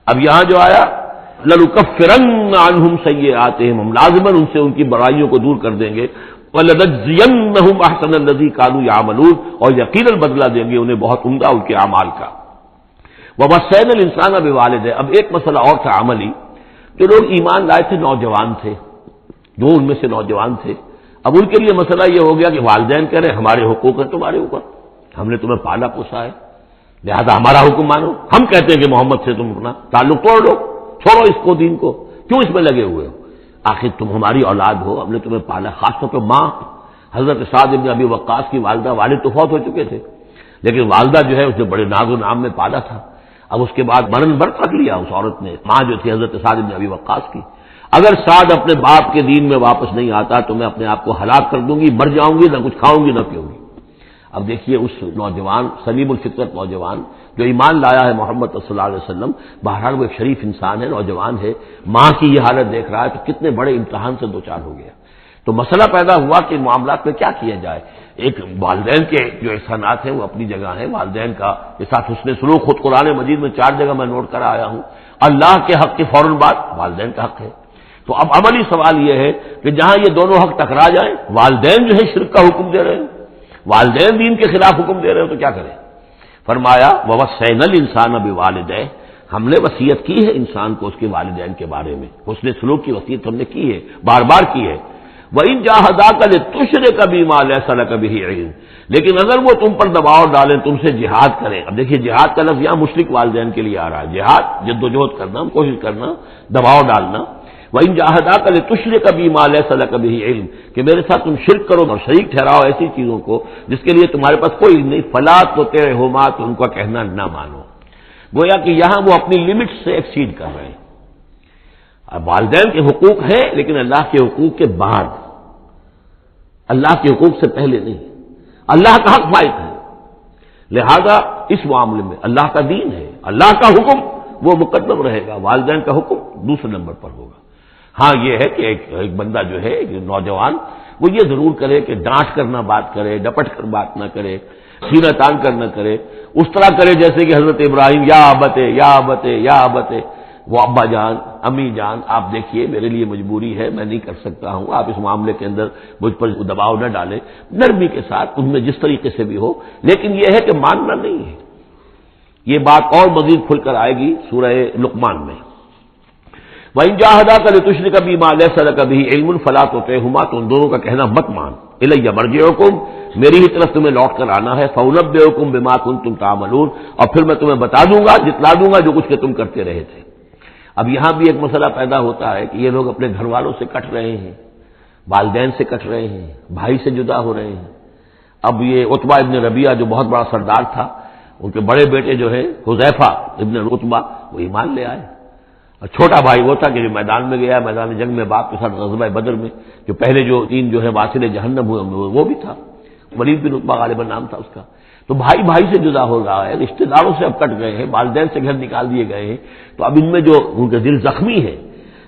اب یہاں جو آیا لَنُكَفِّرَنَّ عَنْهُمْ سَيِّئَاتِهِمْ، ہم لازماً ان سے ان کی برائیوں کو دور کر دیں گے، وَلَنَجْزِيَنَّهُمْ أَحْسَنَ الَّذِي كَانُوا يَعْمَلُونَ، اور یقیناً بدلہ دیں گے انہیں بہت عمدہ ان کے اعمال کا۔ وَوَصَّيْنَا الْإِنسَانَ بِوَالِدَيْهِ، اب ایک مسئلہ اور تھا عملی، جو لوگ ایمان لائے تھے نوجوان تھے، جو ان میں سے نوجوان تھے، اب ان کے لیے مسئلہ یہ ہو گیا کہ والدین کہہ رہے ہمارے حقوق ہیں تمہارے اوپر، ہم نے تمہیں پالا پوسا ہے، لہذا ہمارا حکم مانو، ہم کہتے ہیں کہ محمد سے تم اپنا تعلق توڑ لو، چھوڑو اس کو، دین کو، کیوں اس میں لگے ہوئے ہو؟ آخر تم ہماری اولاد ہو، ہم نے تمہیں پالا، خاص طور پہ ماں حضرت سعد بن ابی وقاص کی والدہ، والد تو فوت ہو چکے تھے لیکن والدہ جو ہے اس نے بڑے ناز و نام میں پالا تھا، اب اس کے بعد مرن برت رکھ لیا اس عورت نے، ماں جو تھی حضرت سعد بن ابی وقاص کی، اگر سعد اپنے باپ کے دین میں واپس نہیں آتا تو میں اپنے آپ کو ہلاک کر دوں گی، مر جاؤں گی، نہ کچھ کھاؤں گی نہ پیوں گی۔ اب دیکھیے اس نوجوان سلیم الفطرت نوجوان جو ایمان لایا ہے محمد صلی اللہ علیہ وسلم، بہرحال وہ ایک شریف انسان ہے، نوجوان ہے، ماں کی یہ حالت دیکھ رہا ہے تو کتنے بڑے امتحان سے دوچار ہو گیا۔ تو مسئلہ پیدا ہوا کہ معاملات میں کیا کیا جائے۔ ایک والدین کے جو احسانات ہیں وہ اپنی جگہ ہیں، والدین کا کے ساتھ حسن سلوک خود قرآن مجید میں 4 جگہ میں نوٹ کرا آیا ہوں، اللہ کے حق کے فوراً بعد والدین کا حق ہے۔ تو اب عملی سوال یہ ہے کہ جہاں یہ دونوں حق ٹکرا جائیں، والدین جو ہے شرک کا حکم دے رہے ہیں، والدین دین کے خلاف حکم دے رہے ہیں، تو کیا کریں؟ فرمایا وَوَصَّيْنَا الْإِنسَانَ بِوَالِدَيْهِ، ہم نے وصیت کی ہے انسان کو اس کے والدین کے بارے میں، حسن سلوک کی وصیت ہم نے کی ہے، بار بار کی ہے۔ وَإِن جَاهَدَاكَ لِتُشْرِكَ بِمَا لَيْسَ لَكَ بِهِ عِلْمٌ، لیکن اگر وہ تم پر دباؤ ڈالیں، تم سے جہاد کریں، اب دیکھیے جہاد کا لفظ یہاں مشرک والدین کے لیے آ رہا ہے، جہاد جد و جہد کرنا، کوشش کرنا، دباؤ ڈالنا۔ وَإِن جَاهَدَاكَ لِتُشْرِكَ بِمَا لَيْسَ لَكَ بِهِ عِلْمٌ، کہ میرے ساتھ تم شرک کرو اور شریک ٹھہراؤ ایسی چیزوں کو جس کے لیے تمہارے پاس کوئی علم نہیں، فَلَا تُطِعْهُمَا، تو ان کا کہنا نہ مانو۔ گویا کہ یہاں وہ اپنی لمٹ سے ایکسیڈ کر رہے ہیں۔ اب والدین کے حقوق ہیں لیکن اللہ کے حقوق کے بعد، اللہ کے حقوق سے پہلے نہیں، اللہ کا حق فائد ہے، لہذا اس معاملے میں اللہ کا دین ہے، اللہ کا حکم وہ مقدم رہے گا، والدین کا حکم دوسرے نمبر پر ہوگا۔ ہاں یہ ہے کہ ایک بندہ جو ہے ایک نوجوان وہ یہ ضرور کرے کہ ڈانٹ کر نہ بات کرے، ڈپٹ کر بات نہ کرے، سینہ تان کر نہ کرے، اس طرح کرے جیسے کہ حضرت ابراہیم یا ابتے یا ابتے یا ابتے، وہ ابا جان امی جان آپ دیکھیے میرے لیے مجبوری ہے، میں نہیں کر سکتا ہوں، آپ اس معاملے کے اندر مجھ پر دباؤ نہ ڈالیں، نرمی کے ساتھ ان میں جس طریقے سے بھی ہو، لیکن یہ ہے کہ ماننا نہیں ہے۔ یہ بات اور مزید کھل کر آئے گی سورہ لقمان میں۔ وَإِن جَاهَدَاكَ لِتُشْرِكَ بِمَا لَيْسَ لَكَ بِهِ عِلْمٌ فَلَا تُطِعْهُمَا، تو ان دونوں کا کہنا مت مان۔ إِلَيَّ مَرْجِعُكُمْ، میری ہی طرف تمہیں لوٹ کر آنا ہے، فَأُنَبِّئُكُم بِمَا كُنتُمْ تَعْمَلُونَ، اور پھر میں تمہیں بتا دوں گا، جتلا دوں گا جو کچھ کہ تم کرتے رہے تھے۔ اب یہاں بھی ایک مسئلہ پیدا ہوتا ہے کہ یہ لوگ اپنے گھر والوں سے کٹ رہے ہیں، والدین سے کٹ رہے ہیں، بھائی سے جدا ہو رہے ہیں۔ اب یہ عتبہ ابن ربیعہ جو بہت بڑا سردار تھا، ان کے بڑے بیٹے جو ہے حذیفہ ابن عتبہ، وہ ایمان لے آئے، اور چھوٹا بھائی وہ تھا کہ جو میدان میں گیا، میدان جنگ میں باپ کے ساتھ غزوہ بدر میں، جو پہلے جو 3 جو ہے واصل جہنم ہوئے وہ بھی تھا، ولید بن عتبہ غالباً نام تھا اس کا۔ تو بھائی بھائی سے جدا ہو رہا ہے، رشتہ داروں سے اب کٹ گئے ہیں، والدین سے گھر نکال دیے گئے ہیں، تو اب ان میں جو ان کے دل زخمی ہیں،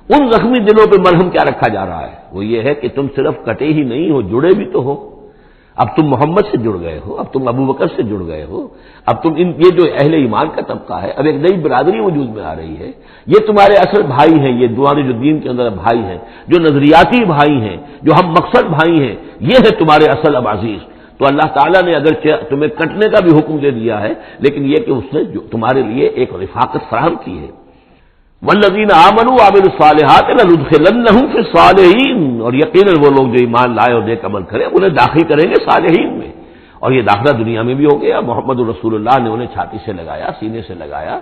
ان زخمی دلوں پہ مرہم کیا رکھا جا رہا ہے؟ وہ یہ ہے کہ تم صرف کٹے ہی نہیں ہو، جڑے بھی تو ہو۔ اب تم محمد سے جڑ گئے ہو، اب تم ابو بکر سے جڑ گئے ہو، اب تم یہ جو اہل ایمان کا طبقہ ہے، اب ایک نئی برادری وجود میں آ رہی ہے، یہ تمہارے اصل بھائی ہیں، یہ تمہارے جو دین کے اندر بھائی ہیں، جو نظریاتی بھائی ہیں، جو ہم مقصد بھائی ہیں، یہ ہے تمہارے اصل اب عزیز۔ تو اللہ تعالیٰ نے اگر تمہیں کٹنے کا بھی حکم دے دیا ہے، لیکن یہ کہ اس نے جو تمہارے لیے ایک رفاقت فراہم کی ہے۔ والذین آمنوا وعملوا الصالحات لندخلنہم فی الصالحین، اور یقیناً وہ لوگ جو ایمان لائے اور نیک عمل کرے انہیں داخل کریں گے صالحین میں، اور یہ داخلہ دنیا میں بھی ہو گیا۔ محمد رسول اللہ نے انہیں چھاتی سے لگایا، سینے سے لگایا،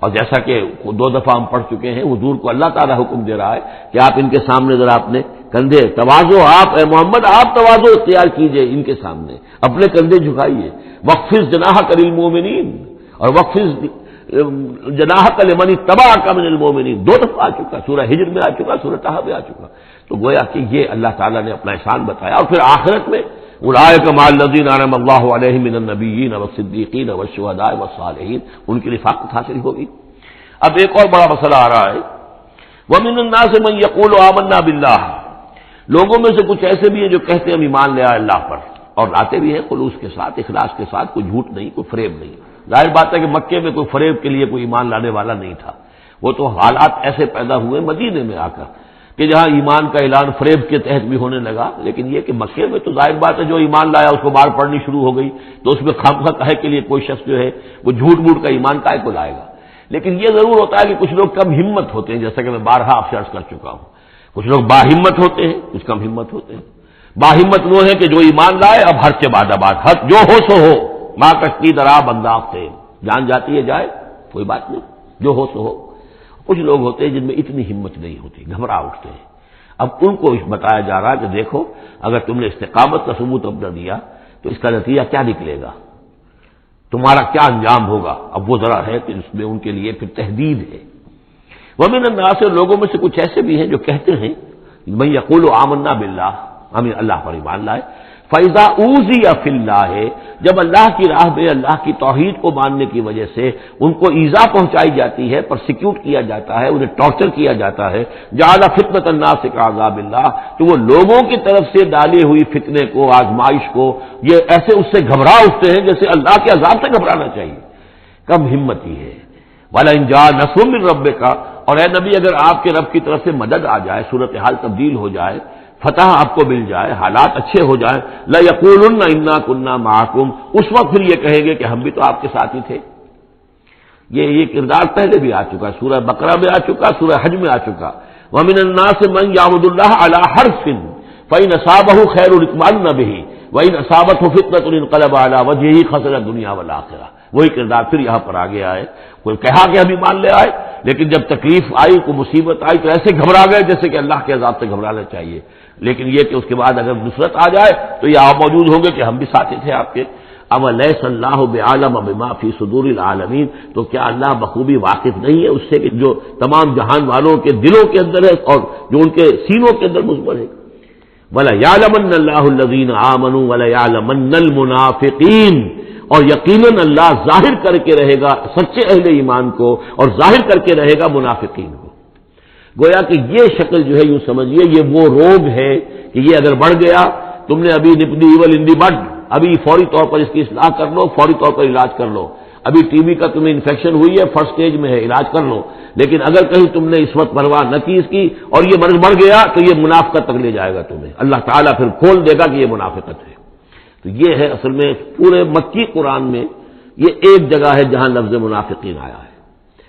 اور جیسا کہ 2 دفعہ ہم پڑھ چکے ہیں، حضور کو اللہ تعالیٰ حکم دے رہا ہے کہ آپ ان کے سامنے ذرا اپنے کندھے تواضع، آپ اے محمد آپ تواضع اختیار کیجئے، ان کے سامنے اپنے کندھے جھکائیے۔ وَاخْفِضْ جَنَاحَكَ لِلْمُؤْمِنِينَ، اور وَاخْفِض جناحَكَ لِمَنِ اتَّبَعَكَ مِنَ الْمُؤْمِنِينَ 2 دفعہ آ چکا، سورہ ہجر میں آ چکا، سورہ طہ میں آ چکا۔ تو گویا کہ یہ اللہ تعالیٰ نے اپنا احسان بتایا، اور پھر آخرت میں اولئک مع الذین انعم اللہ علیہم من النبیین والصدیقین والشہداء والصالحین، ان کی رفاقت حاصل ہوگی۔ اب ایک اور بڑا مسئلہ آ رہا ہے، وَمِنَ النَّاسِ مَن يَقُولُ آمَنَّا بِاللَّهِ، لوگوں میں سے کچھ ایسے بھی ہیں جو کہتے ہیں ہم ایمان لے آئے اللہ پر، اور لاتے بھی ہیں خلوص کے ساتھ، اخلاص کے ساتھ، کوئی جھوٹ نہیں، کوئی فریب نہیں۔ ظاہر بات ہے کہ مکے میں کوئی فریب کے لیے کوئی ایمان لانے والا نہیں تھا، وہ تو حالات ایسے پیدا ہوئے مدینے میں آ کر کہ جہاں ایمان کا اعلان فریب کے تحت بھی ہونے لگا، لیکن یہ کہ مکے میں تو ظاہر بات ہے جو ایمان لایا اس کو مار پڑنی شروع ہو گئی، تو اس میں خامخواہ کہے کے لیے کوئی شخص جو ہے وہ جھوٹ موٹ کا ایمان کائے کو لائے گا۔ لیکن یہ ضرور ہوتا ہے کہ کچھ لوگ کم ہمت ہوتے ہیں، جیسا کہ میں بارہا آپ سے عرض کر چکا ہوں، کچھ لوگ باہمت ہوتے ہیں، کچھ کم ہمت ہوتے ہیں۔ باہمت وہ ہے کہ جو ایمان لائے اب ہر کے بعد آباد، ہر جو ہو سو ہو، ماں کشتی درا بنداخ سے، جان جاتی ہے جائے کوئی بات نہیں، جو ہو سو ہو۔ کچھ لوگ ہوتے ہیں جن میں اتنی ہمت نہیں ہوتی، گھبرا اٹھتے ہیں۔ اب ان کو بتایا جا رہا ہے کہ دیکھو اگر تم نے استقامت کا ثبوت اپنا دیا تو اس کا نتیجہ کیا نکلے گا، تمہارا کیا انجام ہوگا۔ اب وہ ذرا ہے کہ اس میں ان کے لیے پھر تحدید ہے۔ ومن الناس، لوگوں میں سے کچھ ایسے بھی ہیں جو کہتے ہیں من یقول آمنا باللہ، ہم اللہ پر ایمان لائے، فَإِذَا أُوذِيَ فِي اللَّهِ، جب اللہ کی راہ میں اللہ کی توحید کو ماننے کی وجہ سے ان کو ایذا پہنچائی جاتی ہے، پرسیکیوٹ کیا جاتا ہے، انہیں ٹارچر کیا جاتا ہے، جعل فتنة الناس كعذاب اللہ، تو وہ لوگوں کی طرف سے ڈالی ہوئی فتنے کو، آزمائش کو، یہ ایسے اس سے گھبرا اٹھتے ہیں جیسے اللہ کے عذاب سے گھبرانا چاہیے۔ کم ہمتی ہے۔ وَلَئِن جَاءَ نَصْرٌ مِّن رَّبِّكَ، اور اے نبی اگر آپ کے رب کی طرف سے مدد آ جائے، صورتحال تبدیل ہو جائے، فتح آپ کو مل جائے، حالات اچھے ہو جائیں، لَيَقُولُنَّ إِنَّا كُنَّا مَعَكُمْ، اس وقت پھر یہ کہیں گے کہ ہم بھی تو آپ کے ساتھ ہی تھے۔ یہ کردار پہلے بھی آ چکا، سورہ بقرہ میں آ چکا، سورہ حج میں آ چکا۔ وَمِنَ النَّاسِ مَن يَعْبُدُ اللَّهَ عَلَىٰ حَرْفٍ فَإِنْ أَصَابَهُ خَيْرٌ اطْمَأَنَّ بِهِ وَإِنْ أَصَابَتْهُ فِتْنَةٌ انقلب عَلَىٰ وَجْهِهِ خَسِرَ الدُّنْيَا وَالْآخِرَةَ۔ وہی کردار پھر یہاں پر آ گیا ہے۔ کوئی کہا کہ ہم ایمان لے آئے، لیکن جب تکلیف آئی، کوئی مصیبت آئی تو ایسے گھبرا گئے جیسے کہ اللہ کے عذاب سے گھبرانا چاہیے، لیکن یہ کہ اس کے بعد اگر نصرت آ جائے تو یہ آپ موجود ہوں گے کہ ہم بھی ساتھی تھے آپ کے۔ اولیس اللہ بعالم بما فی صدور العالمین، تو کیا اللہ بخوبی واقف نہیں ہے اس سے کہ جو تمام جہان والوں کے دلوں کے اندر ہے اور جو ان کے سینوں کے اندر مضمر ہے۔ وَلَيَعْلَمَنَّ اللَّهُ الَّذِينَ آمَنُوا وَلَيَعْلَمَنَّ الْمُنَافِقِينَ، اور یقیناً اللہ ظاہر کر کے رہے گا سچے اہل ایمان کو اور ظاہر کر کے رہے گا منافقین کو۔ گویا کہ یہ شکل جو ہے یوں سمجھیے یہ وہ روگ ہے کہ یہ اگر بڑھ گیا، تم نے ابی نپدی ایول ان دی بڈ، ابھی فوری طور پر اس کی اصلاح کر لو، فوری طور پر علاج کر لو۔ ابھی ٹی بی کا تمہیں انفیکشن ہوئی ہے، فرسٹ سٹیج میں ہے، علاج کر لو۔ لیکن اگر کہیں تم نے اس وقت پرواہ نہ کی اس کی اور یہ مرض بڑھ گیا تو یہ منافقت تک لے جائے گا تمہیں، اللہ تعالیٰ پھر کھول دے گا کہ یہ منافقت ہے۔ تو یہ ہے اصل میں پورے مکی قرآن میں یہ ایک جگہ ہے جہاں لفظ منافقین آیا ہے،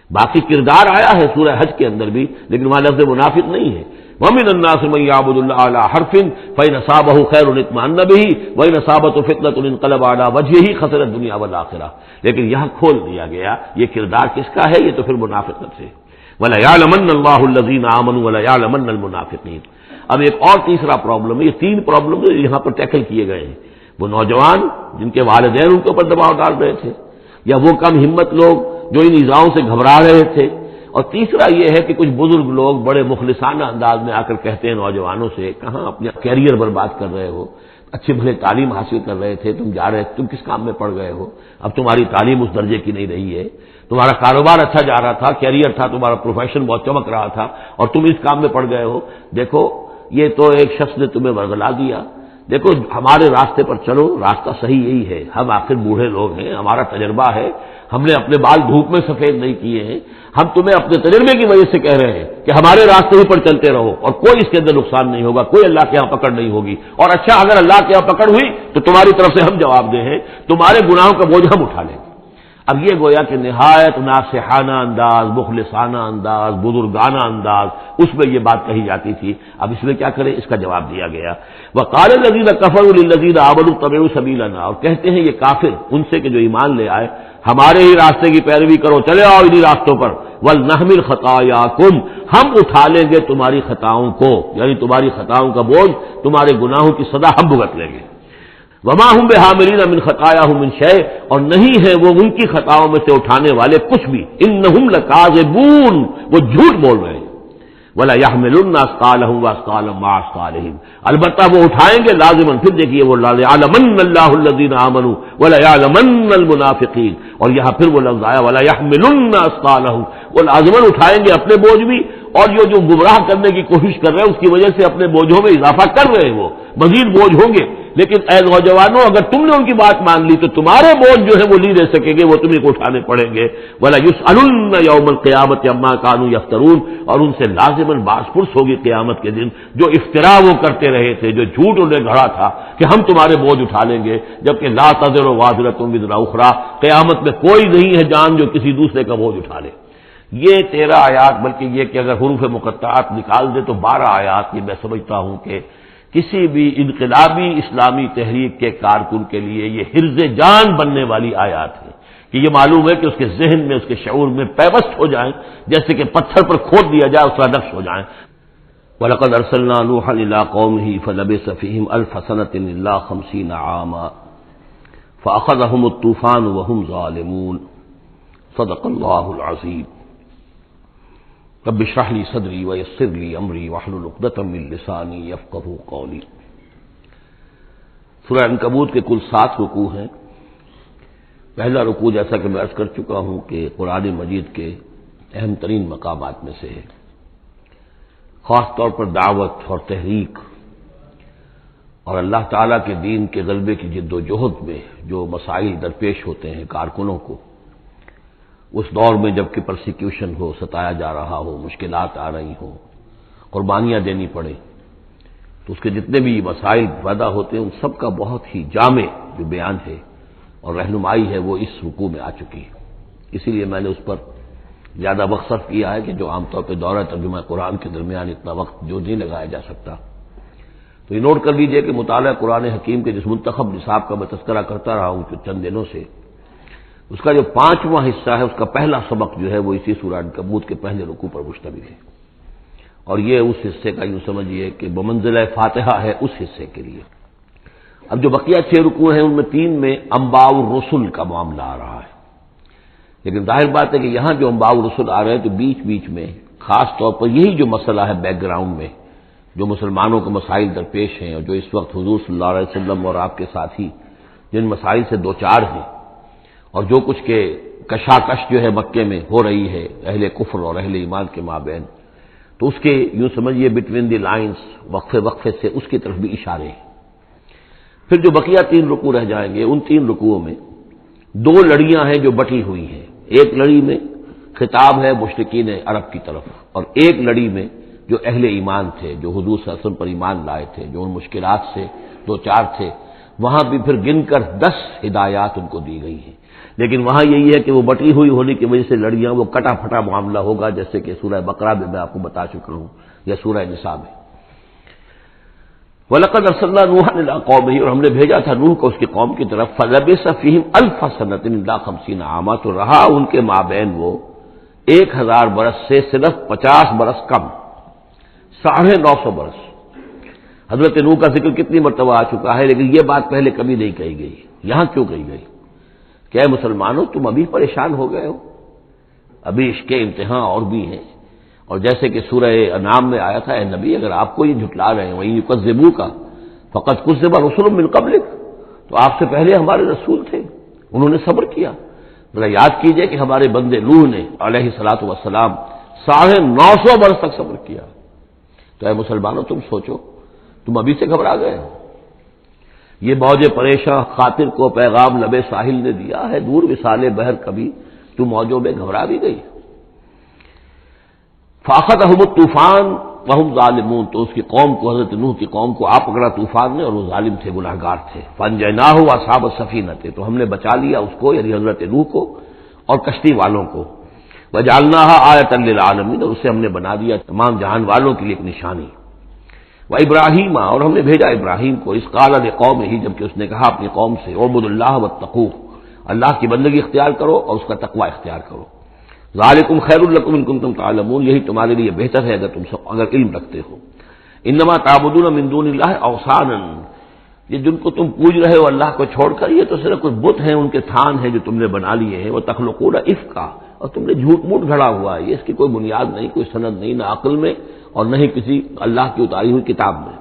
باقی کردار آیا ہے سورہ حج کے اندر بھی، لیکن وہاں لفظ منافق نہیں ہے۔ وَمِنَ النَّاسِ مَن يَعْبُدُ اللَّهَ عَلَىٰ حَرْفٍ فَإِنْ أَصَابَهُ خَيْرٌ اطْمَأَنَّ بِهِ وَإِنْ أَصَابَتْهُ فِتْنَةٌ انقلب عَلَىٰ وَجْهِهِ خَسِرَ الدُّنْيَا وَالْآخِرَةَ، لیکن یہاں کھول دیا گیا یہ کردار کس کا ہے، یہ تو پھر منافقت ہے۔ وَلَيَعْلَمَنَّ اللَّهُ الَّذِينَ آمَنُوا وَلَيَعْلَمَنَّ الْمُنَافِقِينَ۔ اب ایک اور تیسرا پرابلم ہے، یہ تین پرابلم یہاں پر ٹیکل کیے گئے ہیں۔ وہ نوجوان جن کے والدین ان کے اوپر دباؤ ڈال رہے تھے، یا وہ کم ہمت لوگ جو ان ایذاؤں سے گھبرا رہے تھے، اور تیسرا یہ ہے کہ کچھ بزرگ لوگ بڑے مخلصانہ انداز میں آ کر کہتے ہیں نوجوانوں سے، کہاں اپنا کیریئر برباد کر رہے ہو، اچھی بھلے تعلیم حاصل کر رہے تھے، تم جا رہے تم کس کام میں پڑ گئے ہو، اب تمہاری تعلیم اس درجے کی نہیں رہی ہے، تمہارا کاروبار اچھا جا رہا تھا، کیریئر تھا، تمہارا پروفیشن بہت چمک رہا تھا اور تم اس کام میں پڑ گئے ہو۔ دیکھو یہ تو ایک شخص نے تمہیں ورغلا دیا، دیکھو ہمارے راستے پر چلو، راستہ صحیح یہی ہے، ہم آخر بوڑھے لوگ ہیں، ہمارا تجربہ ہے، ہم نے اپنے بال دھوپ میں سفید نہیں کیے ہیں، ہم تمہیں اپنے تجربے کی وجہ سے کہہ رہے ہیں کہ ہمارے راستے ہی پر چلتے رہو اور کوئی اس کے اندر نقصان نہیں ہوگا، کوئی اللہ کے یہاں پکڑ نہیں ہوگی، اور اچھا اگر اللہ کے یہاں پکڑ ہوئی تو تمہاری طرف سے ہم جواب دہ ہیں، تمہارے گناہوں کا بوجھ ہم اٹھا لیں گے۔ اب یہ گویا کہ نہایت ناصحانہ انداز، مخلصانہ انداز، بزرگانہ انداز، اس میں یہ بات کہی جاتی تھی۔ اب اس میں کیا کریں، اس کا جواب دیا گیا، وَقَالَ الَّذِينَ كَفَرُوا لِلَّذِينَ آمَنُوا اتَّبِعُوا سَبِيلَنَا، اور کہتے ہیں یہ کافر ان سے کہ جو ایمان لے آئے، ہمارے ہی راستے کی پیروی کرو، چلے آؤ انہی راستوں پر، وَلْنَحْمِلْ خَطَايَاكُمْ، ہم اٹھا لیں گے تمہاری خطاؤں کو، یعنی تمہاری خطاؤں کا بوجھ، تمہارے گناہوں کی سزا ہم بھگت لیں گے۔ وما هم بحاملین من خطاياهم من شيء، اور نہیں ہے وہ ان کی خطاؤں میں سے اٹھانے والے کچھ بھی، انہم لکاذبون، وہ جھوٹ بول رہے ہیں۔ ولا يحملن اثقالهم واثقالا مع اثقالهم، البتہ وہ اٹھائیں گے لازماً، پھر دیکھیے وہ لَيَعْلَمَنَّ اللَّهُ الَّذِينَ آمَنُوا وَلَيَعْلَمَنَّ الْمُنَافِقِينَ، اور یہاں پھر وہ لفظ آیا ولا يحملن اثقالهم، وہ لازماً اٹھائیں گے اپنے بوجھ بھی، اور جو گمراہ کرنے کی کوشش کر رہے ہیں اس کی وجہ سے اپنے بوجھوں میں اضافہ کر رہے ہیں، وہ مزید بوجھ ہوں گے، لیکن اے نوجوانوں اگر تم نے ان کی بات مان لی تو تمہارے بوجھ جو ہے وہ نہیں رہ سکیں گے، وہ تمہیں کو اٹھانے پڑیں گے۔ وَلَا يُسْأَلُنَّ يَوْمَ الْقِيَامَةِ عَمَّا كَانُوا يَفْتَرُونَ، اور ان سے لازماً باز پرس ہوگی قیامت کے دن جو افترا وہ کرتے رہے تھے، جو جھوٹ انہوں نے گھڑا تھا کہ ہم تمہارے بوجھ اٹھا لیں گے، جبکہ لا تزر وازرۃ وزر اخرى، قیامت میں کوئی نہیں ہے جان جو کسی دوسرے کا بوجھ اٹھا لے۔ یہ 13 آیات، بلکہ یہ کہ اگر حروف مقطعات نکال دے تو 12 آیات، یہ میں سمجھتا ہوں کہ کسی بھی انقلابی اسلامی تحریک کے کارکن کے لیے یہ حرز جان بننے والی آیات ہیں، کہ یہ معلوم ہے کہ اس کے ذہن میں، اس کے شعور میں پیوست ہو جائیں، جیسے کہ پتھر پر کھود دیا جائے اس طرح نقش ہو جائیں۔ وَلَقَدْ أَرْسَلْنَا نُوحًا إِلَىٰ قَوْمِهِ فَلَبِثَ فِيهِمْ أَلْفَ سَنَةٍ إِلَّا 50 عَامًا فَأَخَذَهُمُ الطُّوفَانُ وَهُمْ ظَالِمُونَ صدق اللہ العظیم۔ رب اشرح لي صدری ويسر لي امری واحلل عقدۃ من لسانی یفقہوا قولی۔ سورہ عنکبوت کے کل 7 رکوع ہیں۔ پہلا رکوع جیسا کہ میں عرض کر چکا ہوں کہ قرآن مجید کے اہم ترین مقامات میں سے ہے، خاص طور پر دعوت اور تحریک اور اللہ تعالیٰ کے دین کے غلبے کی جد و جہد میں جو مسائل درپیش ہوتے ہیں کارکنوں کو، اس دور میں جب کہ پرسیکیوشن ہو، ستایا جا رہا ہو، مشکلات آ رہی ہوں، قربانیاں دینی پڑیں، تو اس کے جتنے بھی مسائل پیدا ہوتے ہیں ان سب کا بہت ہی جامع جو بیان ہے اور رہنمائی ہے وہ اس رکوع میں آ چکی ہے۔ اسی لیے میں نے اس پر زیادہ وقت صرف کیا ہے کہ جو عام طور پہ دورہ ترجمہ قرآن کے درمیان اتنا وقت جو نہیں لگایا جا سکتا۔ تو یہ نوٹ کر لیجئے کہ مطالعہ قرآن حکیم کے جس منتخب نصاب کا میں تذکرہ کرتا رہا ہوں چند دنوں سے، اس کا جو 5واں حصہ ہے اس کا پہلا سبق جو ہے وہ اسی سورہ عنکبوت کے پہلے رکوع پر مشتمل ہے، اور یہ اس حصے کا یوں سمجھیے کہ بمنزلہ فاتحہ ہے اس حصے کے لیے۔ اب جو بقیہ 6 رکوع ہیں ان میں 3 میں انباء الرسل کا معاملہ آ رہا ہے، لیکن ظاہر بات ہے کہ یہاں جو انباء الرسل آ رہے ہیں تو بیچ بیچ میں خاص طور پر یہی جو مسئلہ ہے بیک گراؤنڈ میں جو مسلمانوں کے مسائل درپیش ہیں، اور جو اس وقت حضور صلی اللہ علیہ وسلم اور آپ کے ساتھی جن مسائل سے دوچار ہیں، اور جو کچھ کے کشاکش جو ہے مکے میں ہو رہی ہے اہل کفر اور اہل ایمان کے مابین، تو اس کے یوں سمجھیے بٹوین دی لائنز وقفے وقفے سے اس کی طرف بھی اشارے ہیں۔ پھر جو بقیہ 3 رکوع رہ جائیں گے ان 3 رکوعوں میں 2 لڑیاں ہیں جو بٹی ہوئی ہیں، ایک لڑی میں خطاب ہے مشرکین عرب کی طرف، اور ایک لڑی میں جو اہل ایمان تھے، جو حضور صلی اللہ علیہ وسلم پر ایمان لائے تھے، جو ان مشکلات سے دوچار تھے، وہاں بھی پھر گن کر 10 ہدایات ان کو دی گئی ہیں۔ لیکن وہاں یہی ہے کہ وہ بٹی ہوئی ہونے کی وجہ سے لڑیاں وہ کٹا پھٹا معاملہ ہوگا، جیسے کہ سورہ بقرہ میں آپ کو بتا چکا ہوں یا سورہ نساء میں۔ وَلَقَدْ أَرْسَلْنَا نُوحًا إِلَىٰ قَوْمِهِ، اور ہم نے بھیجا تھا نوح کو اس کی قوم کی طرف، فَلَبِثَ فِيهِمْ أَلْفَ سَنَةٍ إِلَّا 50 عَامًا، تو رہا ان کے مابین وہ 1000 برس سے صرف 50 برس کم، 950 برس۔ حضرت نوح کا ذکر کتنی مرتبہ آ چکا ہے، لیکن یہ بات پہلے کبھی نہیں کہی گئی، یہاں کیوں کہی گئی کہ اے مسلمانوں تم ابھی پریشان ہو گئے ہو، ابھی اس کے امتحان اور بھی ہیں۔ اور جیسے کہ سورہ انعام میں آیا تھا، اے نبی اگر آپ کو یہ جھٹلا رہے ہیں وہیں یکذبوک فقد کذب رسل من قبلک، تو آپ سے پہلے ہمارے رسول تھے انہوں نے صبر کیا۔ ذرا یاد کیجئے کہ ہمارے بندے نوح نے علیہ الصلوۃ والسلام 950 برس تک صبر کیا۔ تو اے مسلمانوں تم سوچو، تم ابھی سے گھبرا گئے ہو؟ یہ موج پریشاں خاطر کو پیغام لبے ساحل نے دیا ہے، دور وصال بحر کبھی تو موجوں میں گھبرا بھی گئی۔ فاخذہم الطوفان وہم ظالمون، تو اس کی قوم کو، حضرت نوح کی قوم کو آ پکڑا طوفان نے اور وہ ظالم تھے، گنہگار تھے۔ فانجیناہ واصحاب السفینہ، تو ہم نے بچا لیا اس کو یعنی حضرت نوح کو اور کشتی والوں کو۔ وجعلناها آیۃ للعالمین، اور اسے ہم نے بنا دیا تمام جہان والوں کے لیے ایک نشانی۔ وابراہیم، اور ہم نے بھیجا ابراہیم کو، اس قال لقومہ، جبکہ اس نے کہا اپنی قوم سے، اعبدوا اللہ واتقوہ، اللہ کی بندگی اختیار کرو اور اس کا تقوی اختیار کرو۔ ذالکم خیر لکم ان کنتم تعلمون، یہی تمہارے لیے بہتر ہے اگر علم رکھتے ہو۔ انما تعبدون من دون اللہ اوثانا، یہ جن کو تم پوج رہے ہو اللہ کو چھوڑ کر، یہ تو صرف کچھ بت ہیں، ان کے تھان ہیں جو تم نے بنا لیے ہیں۔ وتخلقون افکا، اور تم نے جھوٹ موٹ گھڑا ہوا ہے، یہ اس کی کوئی بنیاد نہیں، کوئی سند نہیں، نہ عقل میں اور نہ ہی کسی اللہ کی اتاری ہوئی کتاب میں۔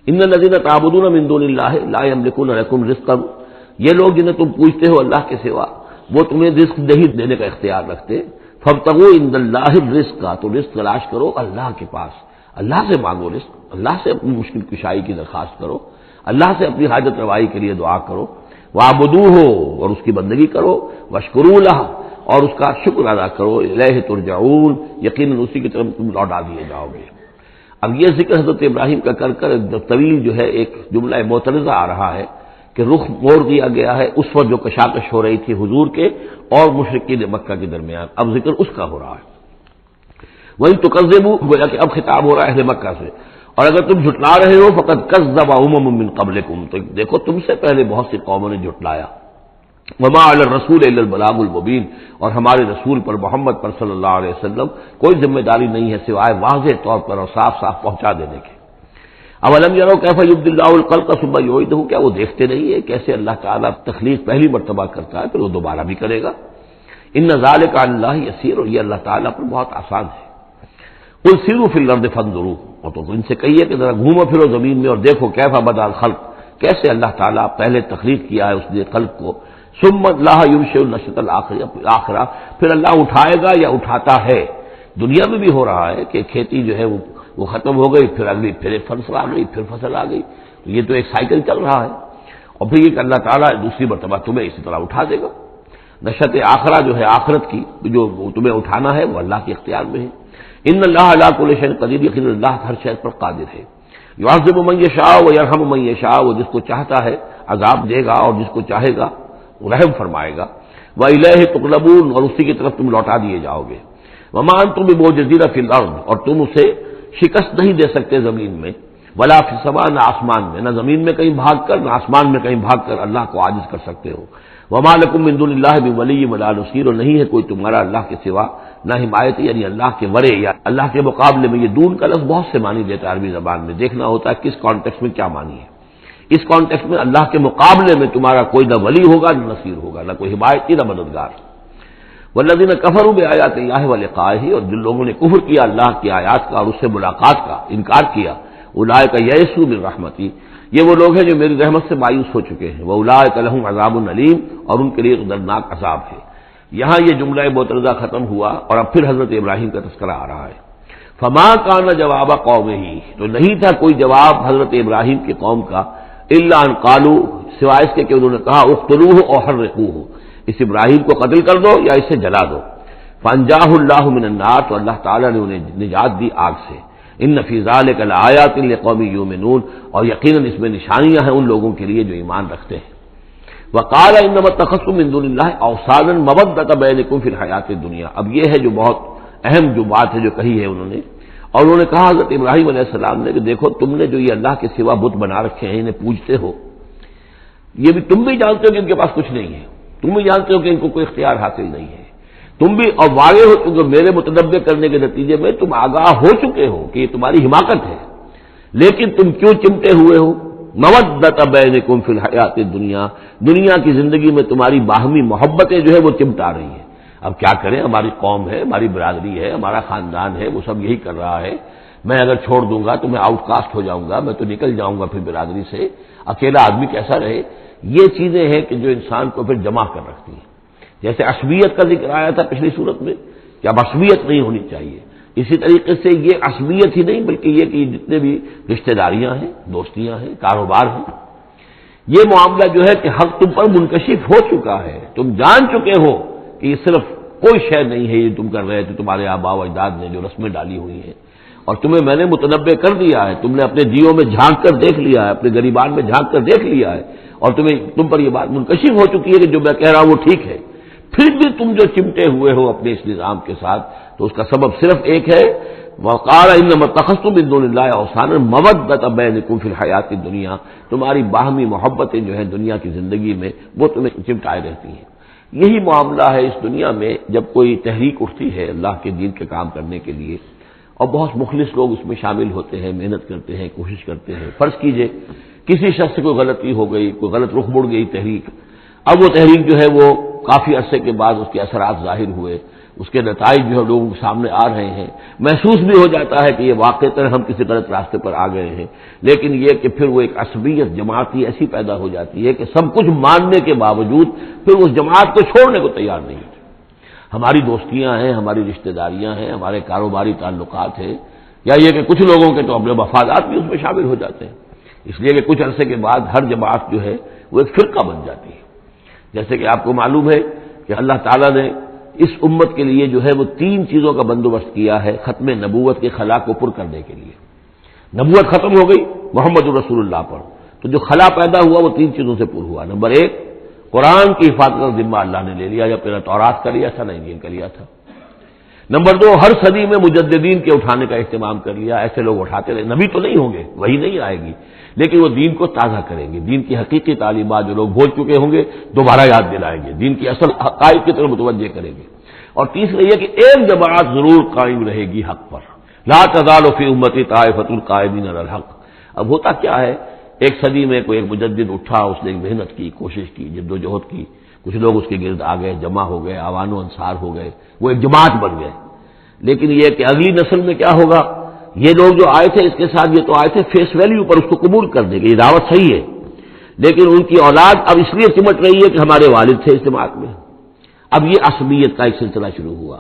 ان الذین تعبدون من دون اللہ لا یملکون لکم رزقا، یہ لوگ جنہیں تم پوجتے ہو اللہ کے سوا وہ تمہیں رزق نہیں دینے کا اختیار رکھتے۔ فابتغوا عند اللہ الرزق، تو رزق تلاش کرو اللہ کے پاس، اللہ سے مانگو رزق، اللہ سے اپنی مشکل کشائی کی درخواست کرو۔ اللہ سے اپنی حاجت روائی کے لیے دعا کرو، وَاعْبُدُوهُ اور اس کی بندگی کرو، وَاشْكُرُوا لَهُ اور اس کا شکر ادا کرو، الیہ ترجعون یقیناً اسی کی طرف تم لوٹا دیے جاؤ گے۔ اب یہ ذکر حضرت ابراہیم کا کر کر طویل جو ہے ایک جملہ معترضہ آ رہا ہے کہ رخ موڑ دیا گیا ہے اس وقت جو کشاکش ہو رہی تھی حضور کے اور مشرکین مکہ کے درمیان، اب ذکر اس کا ہو رہا ہے۔ وہی تکذبوا گویا کہ اب خطاب ہو رہا ہے اہل مکہ سے، اور اگر تم جھٹلا رہے ہو فقد کذب امم من قبلکم، تو دیکھو تم سے پہلے بہت سی قوموں نے جھٹلایا، وما علی الرسول الا البلاغ المبین، اور ہمارے رسول پر محمد پر صلی اللہ علیہ وسلم کوئی ذمہ داری نہیں ہے سوائے واضح طور پر اور صاف صاف پہنچا دینے کے۔ اولم یروا کیف یبدی اللہ الخلق ثم یعیدہ، کیا وہ دیکھتے نہیں ہے کیسے اللہ تعالیٰ تخلیق پہلی مرتبہ کرتا ہے پھر وہ دوبارہ بھی کرے گا۔ ان ذالک علی اللہ یسیر، اور یہ اللہ تعالیٰ پر بہت آسان ہے۔ قل سیروا فی الارض فانظروا، اور تو ان سے کہیے کہ ذرا گھومو پھرو زمین میں اور دیکھو کیف بدا الخلق، کیسے اللہ تعالیٰ پہلے تخلیق کیا ہے اس نے خلق کو، ثم اللہ ينشئ النشأة الآخرہ، پھر اللہ اٹھائے گا یا اٹھاتا ہے۔ دنیا میں بھی ہو رہا ہے کہ کھیتی جو ہے وہ ختم ہو گئی، پھر اگلی پھر ایک فصل آ گئی، پھر فصل آ گئی، تو یہ تو ایک سائیکل چل رہا ہے، اور پھر یہ کہ اللہ تعالیٰ دوسری مرتبہ تمہیں اسی طرح اٹھا دے گا۔ نشأۃ آخرہ جو ہے آخرت کی جو تمہیں اٹھانا ہے وہ اللہ کے اختیار میں ہے۔ ان اللہ علی کل شیء قدیر، یقیناً اللہ ہر شے پر قادر ہے۔ یعذب من یشاء ویرحم من یشاء، وہ جس کو چاہتا ہے عذاب دے گا اور جس کو چاہے گا رحم فرمائے گا۔ وَإِلَيْهِ تُقْلَبُونَ اور اسی کی طرف تم لوٹا دیے جاؤ گے۔ وَمَا أَنتُم بِمُعْجِزِينَ فِي الْأَرْضِ اور تم اسے شکست نہیں دے سکتے زمین میں، ولا فی السماء نہ آسمان میں، نہ زمین میں کہیں بھاگ کر نہ آسمان میں کہیں بھاگ کر اللہ کو عاجز کر سکتے ہو۔ وَمَا لَكُم مِّن دُونِ اللَّهِ مِن وَلِيٍّ وَلَا نَصِيرٍ، اور نہیں ہے کوئی تمہارا اللہ کے سوا نہ حمایت، یعنی اللہ کے ورے یا اللہ کے مقابلے میں۔ یہ دون کا لفظ بہت سے معنی دیتا ہے عربی زبان میں، دیکھنا ہوتا ہے کس کانٹیکسٹ میں کیا معنی ہے۔ اس کانٹیکسٹ میں اللہ کے مقابلے میں تمہارا کوئی نہ ولی ہوگا نہ نصیر ہوگا، نہ کوئی حمایتی نہ مددگار۔ والذین کفروا بآیات اللہ ولقائہ، اور جن لوگوں نے کفر کیا اللہ کی آیات کا اور اس سے ملاقات کا انکار کیا، اولئک یئسوا من رحمتی، یہ وہ لوگ ہیں جو میری رحمت سے مایوس ہو چکے ہیں، واولئک لہم عذاب علیم، اور ان کے لیے دردناک عذاب ہے۔ یہاں یہ جملہ معترضہ ختم ہوا اور اب پھر حضرت ابراہیم کا تذکرہ آ رہا ہے۔ فما کان جواب قومہ، تو نہیں تھا کوئی جواب حضرت ابراہیم کی قوم کا، الا ان قالوا، سوائے اس کے کہ انہوں نے کہا اقتلوہ او حرقوہ، اس ابراہیم کو قتل کر دو یا اسے جلا دو۔ فانجاہ اللہ من النار، تو اللہ تعالیٰ نے انہیں نجات دی آگ سے۔ ان فی ذلک لآیات لقوم یؤمنون، اور یقیناً اس میں نشانیاں ہیں ان لوگوں کے لیے جو ایمان رکھتے ہیں۔ وقال انما اتخذتم من دون اللہ اوثانا مودۃ بینکم فی الحیات الدنیا، اب یہ ہے جو بہت اہم جو بات ہے جو کہی ہے انہوں نے، اور انہوں نے کہا حضرت ابراہیم علیہ السلام نے کہ دیکھو تم نے جو یہ اللہ کے سوا بت بنا رکھے ہیں انہیں پوجتے ہو، یہ بھی تم بھی جانتے ہو کہ ان کے پاس کچھ نہیں ہے، تم بھی جانتے ہو کہ ان کو کوئی اختیار حاصل نہیں ہے، تم بھی اور واقع ہو چکے میرے متنبع کرنے کے نتیجے میں تم آگاہ ہو چکے ہو کہ یہ تمہاری حماقت ہے، لیکن تم کیوں چمٹے ہوئے ہو؟ مودۃ بینکم فی الحیات الدنیا، دنیا کی زندگی میں تمہاری باہمی محبتیں جو ہے وہ چمٹا رہی ہیں۔ اب کیا کریں، ہماری قوم ہے، ہماری برادری ہے، ہمارا خاندان ہے، وہ سب یہی کر رہا ہے، میں اگر چھوڑ دوں گا تو میں آؤٹ کاسٹ ہو جاؤں گا، میں تو نکل جاؤں گا پھر برادری سے، اکیلا آدمی کیسا رہے۔ یہ چیزیں ہیں کہ جو انسان کو پھر جمع کر رکھتی ہیں۔ جیسے عصبیت کا ذکر آیا تھا پچھلی صورت میں کہ اب عصبیت نہیں ہونی چاہیے، اسی طریقے سے یہ عصبیت ہی نہیں بلکہ یہ کہ جتنے بھی رشتہ داریاں ہیں، دوستیاں ہیں، کاروبار ہیں، یہ معاملہ جو ہے کہ حق تم پر منکشف ہو چکا ہے، تم جان چکے ہو کہ یہ صرف کوئی شے نہیں ہے یہ تم کر رہے تھے، تمہارے آباء و اجداد نے جو رسمیں ڈالی ہوئی ہیں، اور تمہیں میں نے متنبع کر دیا ہے، تم نے اپنے جیوں میں جھانک کر دیکھ لیا ہے، اپنے گریبان میں جھانک کر دیکھ لیا ہے، اور تم پر یہ بات منکشف ہو چکی ہے کہ جو میں کہہ رہا ہوں وہ ٹھیک ہے، پھر بھی تم جو چمٹے ہوئے ہو اپنے اس نظام کے ساتھ، تو اس کا سبب صرف ایک ہے، وقال انما اتخذتم من دون اللہ اوثانا مودۃ بینکم فی الحیات الدنیا، تمہاری باہمی محبتیں جو ہیں دنیا کی زندگی میں وہ تمہیں چمٹائے رہتی ہیں۔ یہی معاملہ ہے اس دنیا میں جب کوئی تحریک اٹھتی ہے اللہ کے دین کے کام کرنے کے لیے، اور بہت مخلص لوگ اس میں شامل ہوتے ہیں، محنت کرتے ہیں، کوشش کرتے ہیں۔ فرض کیجئے کسی شخص سے کوئی غلطی ہو گئی، کوئی غلط رخ مڑ گئی تحریک، اب وہ تحریک جو ہے وہ کافی عرصے کے بعد اس کے اثرات ظاہر ہوئے، اس کے نتائج جو ہے لوگوں کے سامنے آ رہے ہیں، محسوس بھی ہو جاتا ہے کہ یہ واقعتاً ہم کسی غلط راستے پر آ گئے ہیں، لیکن یہ کہ پھر وہ ایک عصبیت جماعتی ایسی پیدا ہو جاتی ہے کہ سب کچھ ماننے کے باوجود پھر اس جماعت کو چھوڑنے کو تیار نہیں ہوتے۔ ہماری دوستیاں ہیں، ہماری رشتہ داریاں ہیں، ہمارے کاروباری تعلقات ہیں، یا یہ کہ کچھ لوگوں کے تو اپنے مفادات بھی اس میں شامل ہو جاتے ہیں، اس لیے کہ کچھ عرصے کے بعد ہر جماعت جو ہے وہ ایک فرقہ بن جاتی ہے. جیسے کہ آپ کو معلوم ہے کہ اللہ تعالیٰ نے اس امت کے لیے جو ہے وہ 3 چیزوں کا بندوبست کیا ہے ختم نبوت کے خلا کو پر کرنے کے لیے. نبوت ختم ہو گئی محمد رسول اللہ پر، تو جو خلا پیدا ہوا وہ 3 چیزوں سے پر ہوا. نمبر 1، قرآن کی حفاظت کا ذمہ اللہ نے لے لیا، جب پہلے تورات کا لیا تھا نہ انجیل کا لیا تھا. نمبر 2، ہر صدی میں مجددین کے اٹھانے کا اہتمام کر لیا. ایسے لوگ اٹھاتے رہے، نبی تو نہیں ہوں گے، وہی نہیں آئے گی، لیکن وہ دین کو تازہ کریں گے، دین کی حقیقی تعلیمات جو لوگ بھول چکے ہوں گے دوبارہ یاد دلائیں گے، دین کی اصل حقائق کی طرف متوجہ کریں گے. اور تیسرا یہ کہ ایک جماعت ضرور قائم رہے گی حق پر، لا تزال فی امتی طائفۃ قائمین علی الحق. اب ہوتا کیا ہے، ایک صدی میں کوئی ایک مجدد اٹھا، اس نے محنت کی، کوشش کی، جد و جہد کی، کچھ لوگ اس کے گرد آ گئے، جمع ہو گئے، آوان و انصار ہو گئے، وہ ایک جماعت بن گئے. لیکن یہ کہ اگلی نسل میں کیا ہوگا، یہ لوگ جو آئے تھے اس کے ساتھ، یہ تو آئے تھے فیس ویلیو پر، اس کو قبول کرنے کے، یہ دعوت صحیح ہے، لیکن ان کی اولاد اب اس لیے چمٹ رہی ہے کہ ہمارے والد تھے اس جماعت میں. اب یہ عصبیت کا ایک سلسلہ شروع ہوا.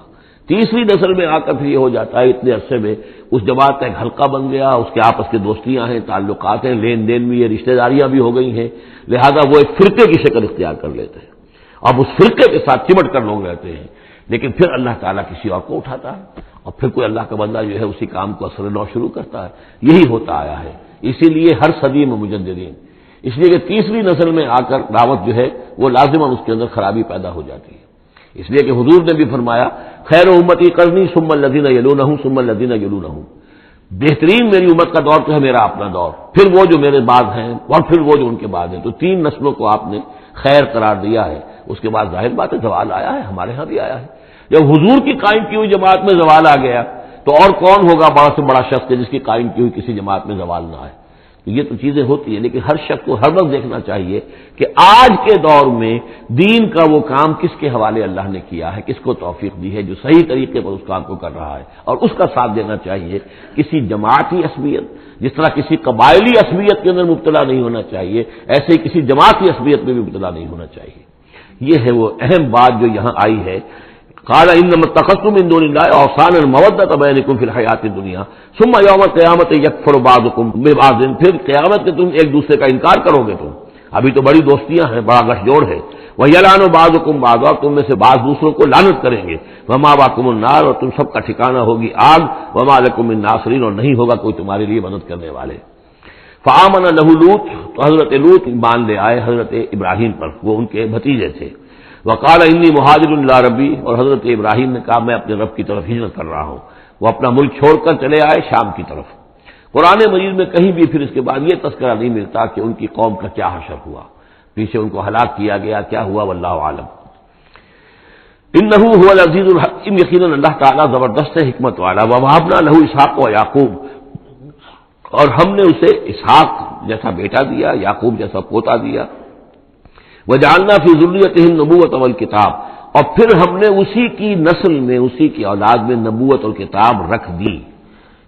تیسری نسل میں آ کر پھر یہ ہو جاتا ہے، اتنے عرصے میں اس جماعت کا ایک حلقہ بن گیا، اس کے آپس کے دوستیاں ہیں، تعلقات ہیں، لین دین بھی ہے، رشتہ داریاں بھی ہو گئی ہیں، لہذا وہ ایک فرقے کی شکل اختیار کر لیتے ہیں. اب اس فرقے کے ساتھ چمٹ کر لوگ رہتے ہیں، لیکن پھر اللہ تعالیٰ کسی اور کو اٹھاتا ہے، اور پھر کوئی اللہ کا بندہ جو ہے اسی کام کو اثر نو شروع کرتا ہے. یہی ہوتا آیا ہے. اسی لیے ہر صدی میں مجددین، اس لیے کہ تیسری نسل میں آ کر دعوت جو ہے وہ لازماً اس کے اندر خرابی پیدا ہو جاتی ہے. اس لیے کہ حضور نے بھی فرمایا، خیر امتی قرنی ثم الذین یلونہم ثم الذین یلونہم، بہترین میری امت کا دور تو ہے میرا اپنا دور، پھر وہ جو میرے بعد ہیں، اور پھر وہ جو ان کے بعد ہیں. تو 3 نسلوں کو آپ نے خیر قرار دیا ہے. اس کے بعد ظاہر بات ہے زوال آیا ہے، ہمارے ہاں بھی آیا ہے. جب حضور کی قائم کی ہوئی جماعت میں زوال آ گیا تو اور کون ہوگا بڑا سے بڑا شخص جس کی قائم کی ہوئی کسی جماعت میں زوال نہ آئے. تو یہ تو چیزیں ہوتی ہیں، لیکن ہر شخص کو ہر وقت دیکھنا چاہیے کہ آج کے دور میں دین کا وہ کام کس کے حوالے اللہ نے کیا ہے، کس کو توفیق دی ہے جو صحیح طریقے پر اس کام کو کر رہا ہے، اور اس کا ساتھ دینا چاہیے. کسی جماعتی عصبیت، جس طرح کسی قبائلی عصبیت کے اندر مبتلا نہیں ہونا چاہیے، ایسے ہی کسی جماعتی عصبیت میں بھی مبتلا نہیں ہونا چاہیے. یہ ہے وہ اہم بات جو یہاں آئی ہے. قال انما اتخذتم من دون الله اوثانا مودۃ بینکم فی الحیات الدنیا ثم یوم القیامت یکفر بعضکم ببعض، پھر قیامت میں تم ایک دوسرے کا انکار کرو گے. تم ابھی تو بڑی دوستیاں ہیں، بڑا گٹھ جوڑ ہے. ویلعن بعضکم بعضا، تم میں سے بعض دوسروں کو لعنت کریں گے. ومأواکم النار، اور تم سب کا ٹھکانہ ہوگی آگ. وما لکم من ناصرین، اور نہیں ہوگا کوئی تمہارے لیے مدد کرنے والے. فآمن له لوط، تو حضرت لوط ایمان لے آئے حضرت ابراہیم پر، وہ ان کے بھتیجے تھے. وقال انی مہاجر الی ربی، اور حضرت ابراہیم نے کہا میں اپنے رب کی طرف ہجرت کر رہا ہوں. وہ اپنا ملک چھوڑ کر چلے آئے شام کی طرف. قرآن مجید میں کہیں بھی پھر اس کے بعد یہ تذکرہ نہیں ملتا کہ ان کی قوم کا کیا حشر ہوا، پیچھے ان کو ہلاک کیا گیا، کیا ہوا، واللہ عالم. انہ هو العزیز الحکیم، یقیناً اللہ تعالیٰ زبردست حکمت والا. ووهبنا له اسحاق و یعقوب، اور ہم نے اسے اسحاق جیسا بیٹا دیا، یعقوب جیسا پوتا دیا. وجعلنا فی ذریتہ النبوۃ والکتاب، اور پھر ہم نے اسی کی نسل میں، اسی کی اولاد میں نبوت اور کتاب رکھ دی.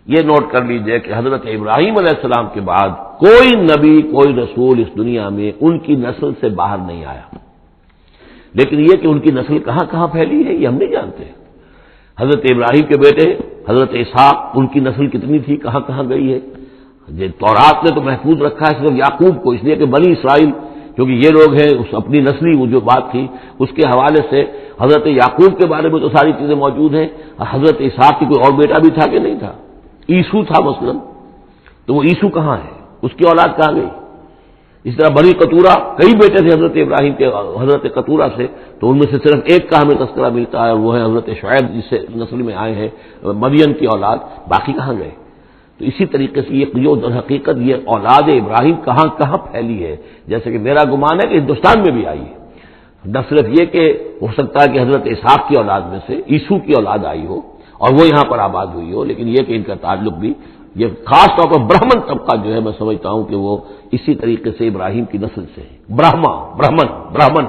یہ نوٹ کر لیجئے کہ حضرت ابراہیم علیہ السلام کے بعد کوئی نبی، کوئی رسول اس دنیا میں ان کی نسل سے باہر نہیں آیا. لیکن یہ کہ ان کی نسل کہاں کہاں پھیلی ہے یہ ہم نہیں جانتے. حضرت ابراہیم کے بیٹے حضرت اسحاق، ان کی نسل کتنی تھی، کہاں کہاں گئی ہے. تورات نے تو محفوظ رکھا ہے صرف یعقوب کو، اس لیے کہ بنی اسرائیل کیونکہ یہ لوگ ہیں، اس اپنی نسلی وہ جو بات تھی اس کے حوالے سے حضرت یعقوب کے بارے میں تو ساری چیزیں موجود ہیں. حضرت اسحاق کی کوئی اور بیٹا بھی تھا کہ نہیں تھا، عیسو تھا مثلا، تو وہ عیسو کہاں ہے، اس کی اولاد کہاں گئی. اس طرح بنی قطورہ، کئی بیٹے تھے حضرت ابراہیم کے حضرت قطورہ سے، تو ان میں سے صرف ایک کا ہمیں تذکرہ ملتا ہے، اور وہ ہے حضرت شعیب جس سے نسل میں آئے ہیں مدین کی اولاد. باقی کہاں گئے. تو اسی طریقے سے یہ در حقیقت یہ اولاد ابراہیم کہاں کہاں پھیلی ہے. جیسے کہ میرا گمان ہے کہ ہندوستان میں بھی آئی ہے. نہ صرف یہ کہ ہو سکتا ہے کہ حضرت اسحاق کی اولاد میں سے عیسو کی اولاد آئی ہو اور وہ یہاں پر آباد ہوئی ہو، لیکن یہ کہ ان کا تعلق بھی یہ خاص طور پر برہمن طبقہ جو ہے میں سمجھتا ہوں کہ وہ اسی طریقے سے ابراہیم کی نسل سے ہے. برہمن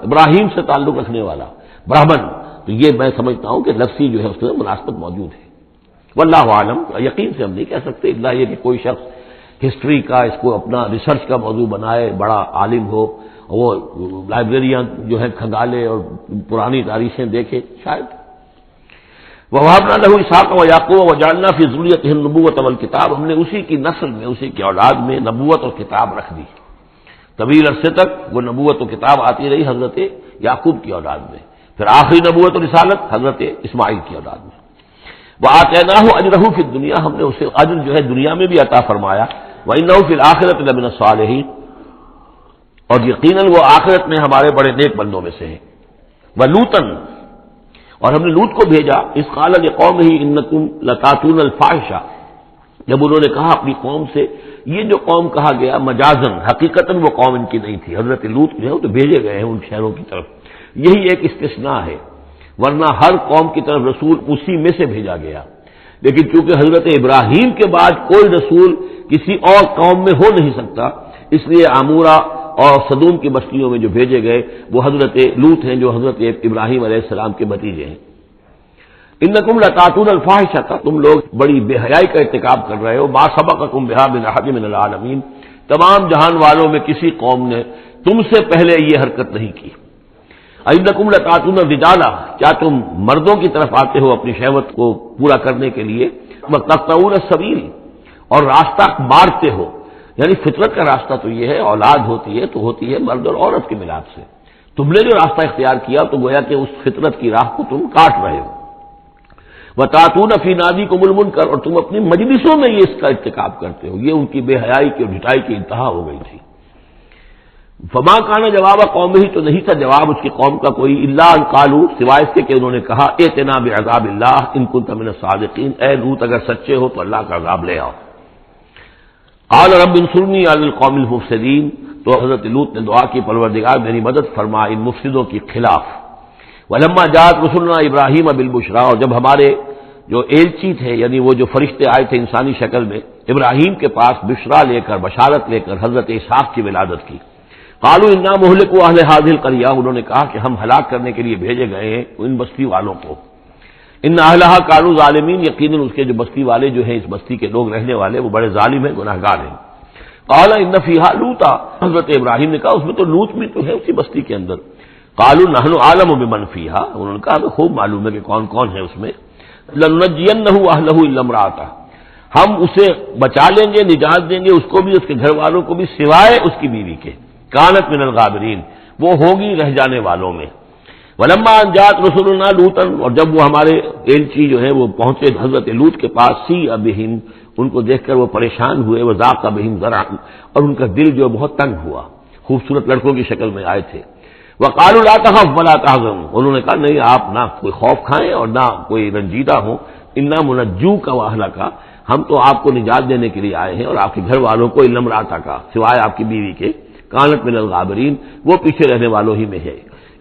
ابراہیم سے تعلق رکھنے والا برہمن، تو یہ میں سمجھتا ہوں کہ لفظی جو ہے اس میں مناسبت موجود ہے. واللہ عالم، یقین سے ہم نہیں کہہ سکتے الا یہ کہ کوئی شخص ہسٹری کا اس کو اپنا ریسرچ کا موضوع بنائے، بڑا عالم ہو، وہ لائبریریاں جو ہیں کھنگالے اور پرانی تاریخیں دیکھے شاید. وَوَهَبْنَا لَهُ إِسْحَاقَ وَيَعْقُوبَ وَجَعَلْنَا فِي ذُرِّيَّتِهِ النُّبُوَّةَ وَالْكِتَابَ، ہم نے اسی کی نسل میں، اسی کی اولاد میں نبوت اور کتاب رکھ دی. طویل عرصے تک وہ نبوت و کتاب آتی رہی حضرت یعقوب کی اولاد میں، پھر آخری نبوت و رسالت حضرت اسماعیل کی اولاد میں. وَآتَيْنَاهُ أَجْرَهُ فِي الدُّنْيَا، ہم نے اسے اجر جو ہے دنیا میں بھی عطا فرمایا. وَإِنَّهُ فِي الْآخِرَةِ لَمِنَ الصَّالِحِينَ، اور یقیناً وہ آخرت میں ہمارے بڑے نیک بندوں میں سے ہیں. وَلُوطًا، اور ہم نے لوط کو بھیجا. اذ قال لقومه انکم لتاتون الفاحشہ، جب انہوں نے کہا اپنی قوم سے، یہ جو قوم کہا گیا مجازن، حقیقتاً وہ قوم ان کی نہیں تھی. حضرت لوط جو ہے وہ تو بھیجے گئے ہیں ان شہروں کی طرف، یہی ایک استثناء ہے، ورنہ ہر قوم کی طرف رسول اسی میں سے بھیجا گیا. لیکن چونکہ حضرت ابراہیم کے بعد کوئی رسول کسی اور قوم میں ہو نہیں سکتا، اس لیے عمورہ اور صدوم کی بستیوں میں جو بھیجے گئے وہ حضرت لوط ہیں، جو حضرت ابراہیم علیہ السلام کے بھتیجے ہیں. انکم لتاتون الفاحشہ، تم لوگ بڑی بے حیائی کا ارتکاب کر رہے ہو. ما سبقکم بہا من احد من العالمین، تمام جہان والوں میں کسی قوم نے تم سے پہلے یہ حرکت نہیں کی. انکم لتاتون الرجال، کیا تم مردوں کی طرف آتے ہو اپنی شہوت کو پورا کرنے کے لیے. وتقطعون السبیل، اور راستہ مارتے ہو. یعنی فطرت کا راستہ تو یہ ہے، اولاد ہوتی ہے تو ہوتی ہے مرد اور عورت کے ملاپ سے. تم نے جو راستہ اختیار کیا تو گویا کہ اس فطرت کی راہ کو تم کاٹ رہے ہو. وَتَأْتُونَ فِي نَادِيكُمُ الْمُنكَرَ، اور تم اپنی مجلسوں میں یہ اس کا ارتکاب کرتے ہو. یہ ان کی بے حیائی کی اور ڈھٹائی کی انتہا ہو گئی تھی. فما کان جواب قومہ، تو نہیں تھا جواب اس کی قوم کا کوئی، الا ان قالوا، سوائے اس کے کہ انہوں نے کہا ائتنا بعذاب اللہ ان كنت من الصادقین، اے لوط اگر سچے ہو تو اللہ کا عذاب لے آؤ. قال رب انصرنی علی القوم المفسدین، تو حضرت لوط نے دعا کی پروردگار میری مدد فرما ان مفسدوں کے خلاف. ولما جاءت رسلنا ابراہیم بالبشریٰ، اور جب ہمارے جو ایلچی تھے یعنی وہ جو فرشتے آئے تھے انسانی شکل میں ابراہیم کے پاس بشرا لے کر، بشارت لے کر حضرت اسحاق کی ولادت کی. قالوا انا مہلکو اہل هذه القریہ، انہوں نے کہا کہ ہم ہلاک کرنے کے لیے بھیجے گئے ہیں ان بستی والوں کو. ان اہلھا کانوا ظالمین، یقیناً اس کے جو بستی والے جو ہیں، اس بستی کے لوگ رہنے والے، وہ بڑے ظالم ہیں، گناہگار ہیں. قال ان فیھا لوطا، حضرت ابراہیم نے کہا اس میں تو لوط بھی تو ہے اسی بستی کے اندر. قالوا نحن اعلم بمن فیھا، انہوں نے کہا ہمیں خوب معلوم ہے کہ کون کون ہے اس میں. لننجینہ اہلہ الا امرأتہ، ہم اسے بچا لیں گے، نجات دیں گے، اس کو بھی، اس کے گھر والوں کو بھی، سوائے اس کی بیوی کے. کانت من الغابرین، وہ ہوگی رہ جانے والوں میں. ولما ان جاءت رسلنا لوطا، اور جب وہ ہمارے ایلچی جو ہے وہ پہنچے حضرت لوط کے پاس، سیء بہم، ان کو دیکھ کر وہ پریشان ہوئے. وضاق بہم ذرعا، اور ان کا دل جو بہت تنگ ہوا. خوبصورت لڑکوں کی شکل میں آئے تھے. وقالوا لا تخف ولا تحزن، انہوں نے کہا نہیں آپ نہ کوئی خوف کھائیں اور نہ کوئی رنجیدہ ہوں. انا منجوک واہلک، ہم تو آپ کو نجات دینے کے لیے آئے ہیں اور آپ کے گھر والوں کو، الا امرأتک، سوائے آپ کی بیوی کے. کانت من الغابرین، وہ پیچھے رہنے والوں ہی میں ہے.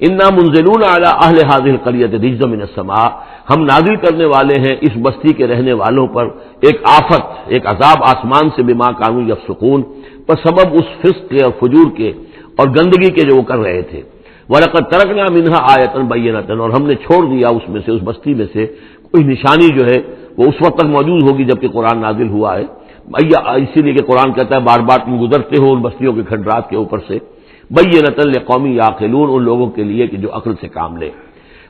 انا منزلون علی اہل هذه القریۃ رجزا من السماء، ہم نازل کرنے والے ہیں اس بستی کے رہنے والوں پر ایک آفت، ایک عذاب آسمان سے، بما کانوا یفسقون، پر سبب اس فسق کے اور فجور کے اور گندگی کے جو وہ کر رہے تھے. وَلَقَدْ تَرَكْنَا مِنْهَا آیَةً بَيِّنَةً، اور ہم نے چھوڑ دیا اس میں سے، اس بستی میں سے کوئی نشانی جو ہے وہ اس وقت تک موجود ہوگی جب کہ قرآن نازل ہوا ہے. اسی لیے کہ قرآن کہتا ہے بار بار تم گزرتے ہو ان بستیوں کے کھنڈرات کے اوپر سے. بَيِّنَةً لِقَوْمٍ يَعْقِلُونَ، ان لوگوں کے لیے کہ جو عقل سے کام لے.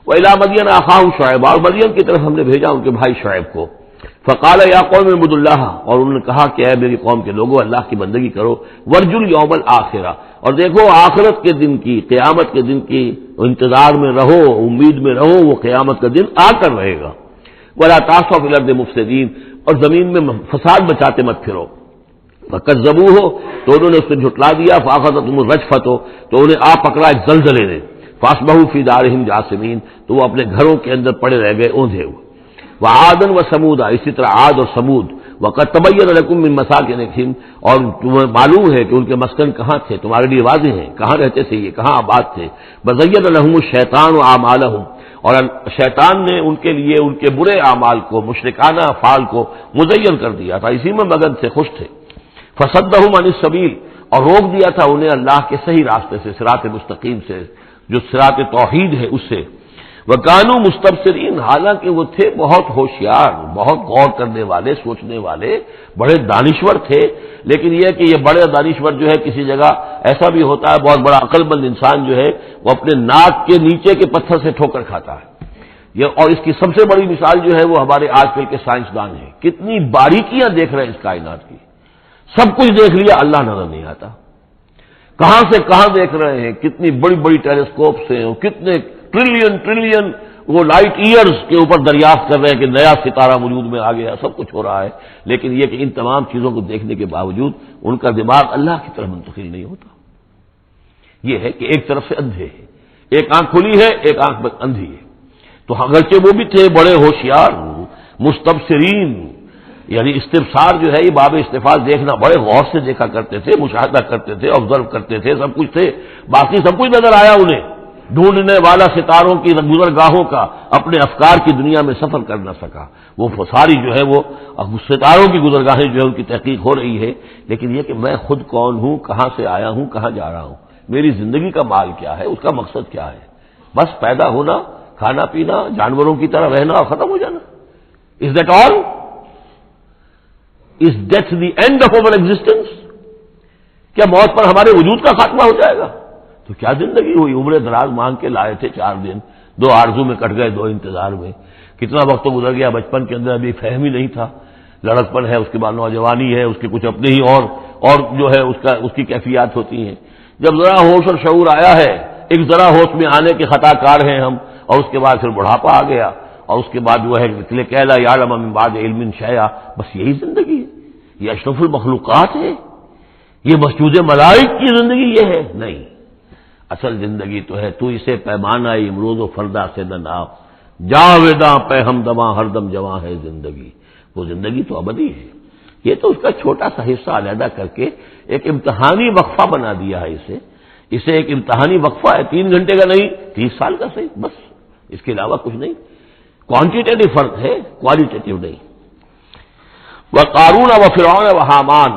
وَإِلَىٰ مَدْيَنَ أَخَاهُمْ شُعَيْبًا، اور مدین کی طرف ہم نے بھیجا ان کے بھائی شعیب کو. فقال یا قوم اعبدوا اللہ، اور انہوں نے کہا کہ اے میری قوم کے لوگوں اللہ کی بندگی کرو. وارجوا الیوم الآخرہ، اور دیکھو آخرت کے دن کی، قیامت کے دن کی انتظار میں رہو، امید میں رہو، وہ قیامت کا دن آ کر رہے گا. ولا تعثوا فی الارض مفسدین، اور زمین میں فساد بچاتے مت پھرو. فکذبوہ، تو انہوں نے اس کو جھٹلا دیا. فاخذتہم الرجفۃ، تو انہیں آ پکڑا ایک زلزلے نے. فاصبحوا فی دارہم جاثمین، تو وہ اپنے گھروں کے اندر پڑے رہ گئے اوندھے ہوئے. وعادا وثمودا، اسی طرح عاد اور سمود. وقد تبین لکم من مساکنہم، اور تمہیں معلوم ہے کہ ان کے مسکن کہاں تھے، تمہارے لیے واضح ہیں کہاں رہتے تھے یہ، کہاں آباد تھے. وزین لہم الشیطان اعمالہم، اور شیطان نے ان کے لیے ان کے برے اعمال کو، مشرکانہ افعال کو مزین کر دیا تھا، اسی میں مگن سے خوش تھے. فصدہم عن السبیل، اور روک دیا تھا انہیں اللہ کے صحیح راستے سے، صراط مستقیم سے، جو صراط توحید ہے اس سے. وَكَانُوا مُسْتَبْصِرِينَ، حالانکہ وہ تھے بہت ہوشیار، بہت غور کرنے والے، سوچنے والے، بڑے دانشور تھے. لیکن یہ کہ یہ بڑے دانشور جو ہے کسی جگہ ایسا بھی ہوتا ہے، بہت بڑا عقل مند انسان جو ہے وہ اپنے ناک کے نیچے کے پتھر سے ٹھوکر کھاتا ہے. اور اس کی سب سے بڑی مثال جو ہے وہ ہمارے آج کل کے سائنسدان ہیں، کتنی باریکیاں دیکھ رہے ہیں اس کائنات کی، سب کچھ دیکھ لیا، اللہ نظر نہیں آتا، کہاں سے کہاں دیکھ رہے ہیں، کتنی بڑی بڑی ٹیلیسکوپس ہیں، کتنے ٹریلین وہ لائٹ ایئرز کے اوپر دریافت کر رہے ہیں کہ نیا ستارہ وجود میں آ گیا، سب کچھ ہو رہا ہے، لیکن یہ کہ ان تمام چیزوں کو دیکھنے کے باوجود ان کا دماغ اللہ کی طرف منتقل نہیں ہوتا۔ یہ ہے کہ ایک طرف سے اندھے ہیں، ایک آنکھ کھلی ہے، ایک آنکھ اندھی ہے، تو اگرچہ وہ بھی تھے بڑے ہوشیار مستبصرین، یعنی استبصار جو ہے یہ باب استفاض دیکھنا، بڑے غور سے دیکھا کرتے تھے، مشاہدہ کرتے تھے، آبزرو کرتے تھے، سب کچھ تھے، باقی سب کچھ نظر آیا انہیں، ڈھونڈنے والا ستاروں کی گزرگاہوں کا اپنے افکار کی دنیا میں سفر کر نہ سکا، وہ ساری جو ہے وہ ستاروں کی گزرگاہیں جو ہے ان کی تحقیق ہو رہی ہے، لیکن یہ کہ میں خود کون ہوں، کہاں سے آیا ہوں، کہاں جا رہا ہوں، میری زندگی کا مال کیا ہے، اس کا مقصد کیا ہے، بس پیدا ہونا، کھانا پینا، جانوروں کی طرح رہنا اور ختم ہو جانا، is that all? Is death the end of over existence? کیا موت پر ہمارے وجود کا خاتمہ ہو جائے گا؟ تو کیا زندگی ہوئی؟ عمر دراز مانگ کے لائے تھے 4 دن، 2 آرزو میں کٹ گئے، 2 انتظار میں، کتنا وقت تو گزر گیا، بچپن کے اندر ابھی فہم ہی نہیں تھا، لڑکپن ہے، اس کے بعد نوجوانی ہے، اس کے کچھ اپنے ہی اور جو ہے اس کی کیفیات ہوتی ہیں، جب ذرا ہوش اور شعور آیا ہے، ایک ذرا ہوش میں آنے کے خطا کار ہیں ہم، اور اس کے بعد پھر بڑھاپا آ گیا، اور اس کے بعد جو ہے کہلا یعلم من بعد علم شیئا، بس یہی زندگی ہے، یہ اشرف المخلوقات ہے، یہ مسجود ملائک کی زندگی یہ ہے؟ نہیں، اصل زندگی تو ہے تو اسے پیمانہ امروز و فردا سے نہ ناپ، جاویداں پہ ہمدماں ہر دم جواں ہے زندگی، وہ زندگی تو ابدی ہے، یہ تو اس کا چھوٹا سا حصہ علیحدہ کر کے ایک امتحانی وقفہ بنا دیا ہے، اسے ایک امتحانی وقفہ ہے، 3 گھنٹے کا نہیں، 30 سال کا صحیح، بس اس کے علاوہ کچھ نہیں، کوانٹیٹیو فرق ہے، کوالیٹیٹیو نہیں۔ وقارون وفرعون وحامان،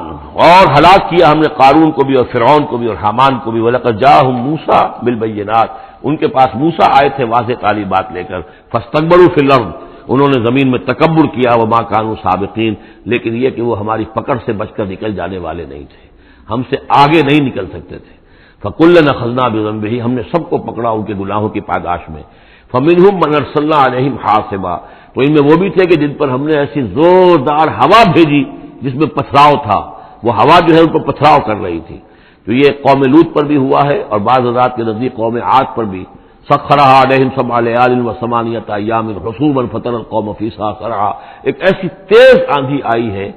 اور ہلاک کیا ہم نے قارون کو بھی اور فرعون کو بھی اور حامان کو بھی، وَلَقَدْ جَاءَهُم مُوسَىٰ بِالْبَيِّنَاتِ، ان کے پاس موسیٰ آئے تھے واضح تعلیمات لے کر، فَاسْتَكْبَرُوا فِي الْأَرْضِ، انہوں نے زمین میں تکبر کیا، وَمَا كَانُوا سَابِقِينَ، لیکن یہ کہ وہ ہماری پکڑ سے بچ کر نکل جانے والے نہیں تھے، ہم سے آگے نہیں نکل سکتے تھے، فَكُلًّا أَخَذْنَا بِذَنبِهِ، ہم نے سب کو پکڑا ان کے گناہوں کی پاداش میں، فَمِنْهُم مَّنْ أَرْسَلْنَا عَلَيْهِمْ حَاصِبًا، تو ان میں وہ بھی تھے کہ جن پر ہم نے ایسی زوردار ہوا بھیجی جس میں پتھراؤ تھا، وہ ہوا جو ہے ان پر پتھراؤ کر رہی تھی، تو یہ قوم لوط پر بھی ہوا ہے، اور بعض حضرات کے نزدیک قوم عاد پر بھی، سخرها علیہم 7 لیال و8 ایام حسوما فترى القوم فیہا صرعا، ایک ایسی تیز آندھی آئی ہے،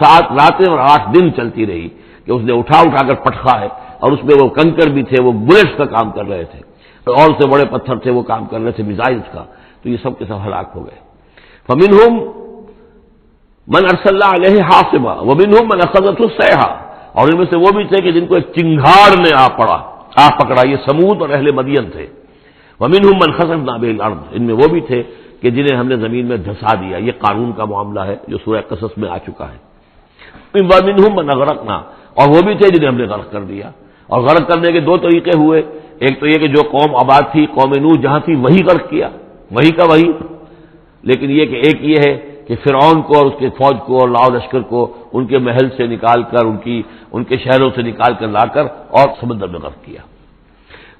7 راتیں اور 8 دن چلتی رہی کہ اس نے اٹھا کر پٹخا ہے، اور اس میں وہ کنکر بھی تھے، وہ بلٹس کا کام کر رہے تھے، اور سے بڑے پتھر تھے وہ کام کر رہے تھے، میزائلز کا، تو یہ سب کے سب ہلاک ہو گئے۔ فمنہم من ارسلنا علیہ حاصبا ومنہم من اخذته الصیحہ، اور ان میں سے وہ بھی تھے کہ جن کو ایک چنگھاڑ نے آ پکڑا، یہ سمود اور اہل مدین تھے۔ ومنہم من خسفنا به الارض، ان میں وہ بھی تھے کہ جنہیں ہم نے زمین میں دھسا دیا، یہ قارون کا معاملہ ہے جو سورہ قصص میں آ چکا ہے۔ ومنہم من اغرقنا، اور وہ بھی تھے جنہیں ہم نے غرق کر دیا، اور غرق کرنے کے 2 طریقے ہوئے، ایک تو یہ کہ جو قوم آباد تھی، قوم نوح جہاں تھی وہی غرق کیا، وہی کا وہی، لیکن یہ کہ ایک یہ ہے کہ فرعون کو اور اس کے فوج کو اور لاؤ لشکر کو ان کے محل سے نکال کر، ان کے شہروں سے نکال کر لا کر اور سمندر میں غرق کیا۔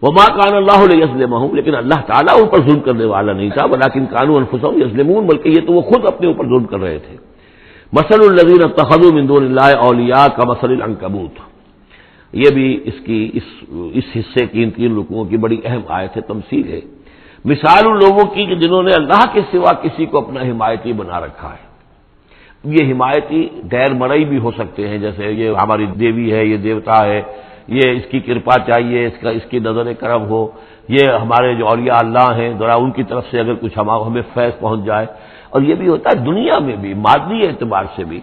وما كان الله ليظلمهم، لیکن اللہ تعالیٰ ان پر ظلم کرنے والا نہیں تھا، ولكن كانوا انفسهم يظلمون، بلکہ یہ تو وہ خود اپنے اوپر ظلم کر رہے تھے۔ مثل الذين اتخذوا من دون الله اولیاء كمثل العنكبوت، یہ بھی اس حصے کی ان 3 رکوعوں کی بڑی اہم آیت ہے، تمثیل ہے، مثال ان لوگوں کی کہ جنہوں نے اللہ کے سوا کسی کو اپنا حمایتی بنا رکھا ہے۔ یہ حمایتی غیر مرئی بھی ہو سکتے ہیں، جیسے یہ ہماری دیوی ہے، یہ دیوتا ہے، یہ اس کی کرپا چاہیے، اس کی نظر کرم ہو، یہ ہمارے جو اولیاء اللہ ہیں ذرا ان کی طرف سے اگر کچھ ہمیں فیض پہنچ جائے، اور یہ بھی ہوتا ہے دنیا میں بھی، مادی اعتبار سے بھی،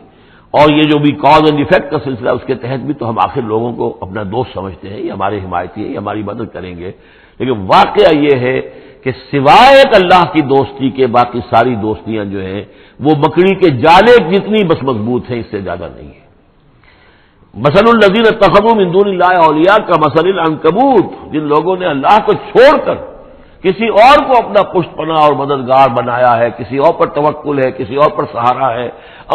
اور یہ جو بھی کاز اینڈ ایفیکٹ کا سلسلہ اس کے تحت بھی تو ہم آخر لوگوں کو اپنا دوست سمجھتے ہیں، یہ ہمارے حمایتی ہے، یہ ہماری مدد کریں گے، لیکن واقعہ یہ ہے کہ سوائے ایک اللہ کی دوستی کے باقی ساری دوستیاں جو ہیں وہ مکڑی کے جالے جتنی بس مضبوط ہیں، اس سے زیادہ نہیں ہے۔ مثل الذین اتخذوا من دون اللہ اولیاء کمثل العنکبوت، جن لوگوں نے اللہ کو چھوڑ کر کسی اور کو اپنا پشت پناہ اور مددگار بنایا ہے، کسی اور پر توکل ہے، کسی اور پر سہارا ہے۔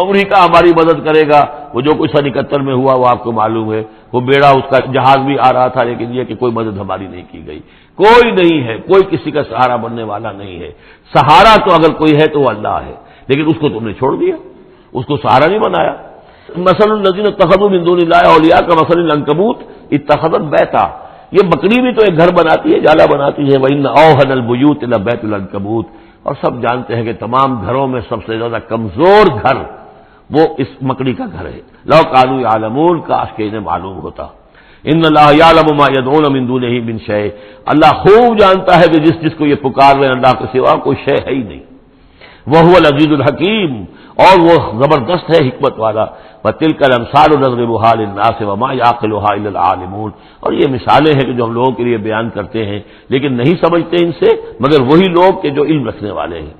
امریکہ ہماری مدد کرے گا، وہ جو کچھ 71 میں ہوا وہ آپ کو معلوم ہے، وہ بیڑا اس کا جہاز بھی آ رہا تھا، لیکن یہ کہ کوئی مدد ہماری نہیں کی گئی، کوئی نہیں ہے، کوئی کسی کا سہارا بننے والا نہیں ہے۔ سہارا تو اگر کوئی ہے تو وہ اللہ ہے، لیکن اس کو تم نے چھوڑ دیا، اس کو سہارا نہیں بنایا۔ مثل الذین اتخذوا من دون اللہ اولیاء کمثل العنکبوت اتخذت بیتا، یہ بکری بھی تو ایک گھر بناتی ہے، جالا بناتی ہے، وَإِنَّ أَوْهَنَ الْبُيُوتِ لَبَيْتُ الْعَنكَبُوتِ، اور سب جانتے ہیں کہ تمام گھروں میں سب سے زیادہ کمزور گھر وہ اس مکڑی کا گھر ہے۔ لَوْ كَانُوا يَعْلَمُونَ، کاش کہ انہیں معلوم ہوتا۔ ان اللہ یعلم ما يدعون من دونہ من شیء، اللہ خوب جانتا ہے کہ جس کو یہ پکار رہے ہیں اللہ کے سوا کوئی شے ہے ہی نہیں۔ وَهُوَ الْعَزِيزُ الْحَكِيمُ، اور وہ زبردست ہے حکمت والا۔ وَتِلْكَ الْأَمْثَالُ نَضْرِبُهَا لِلنَّاسِ وَمَا يَعْقِلُهَا إِلَّا الْعَالِمُونَ، اور یہ مثالیں ہیں کہ جو ہم لوگوں کے لیے بیان کرتے ہیں لیکن نہیں سمجھتے ان سے مگر وہی لوگ کہ جو علم رکھنے والے ہیں۔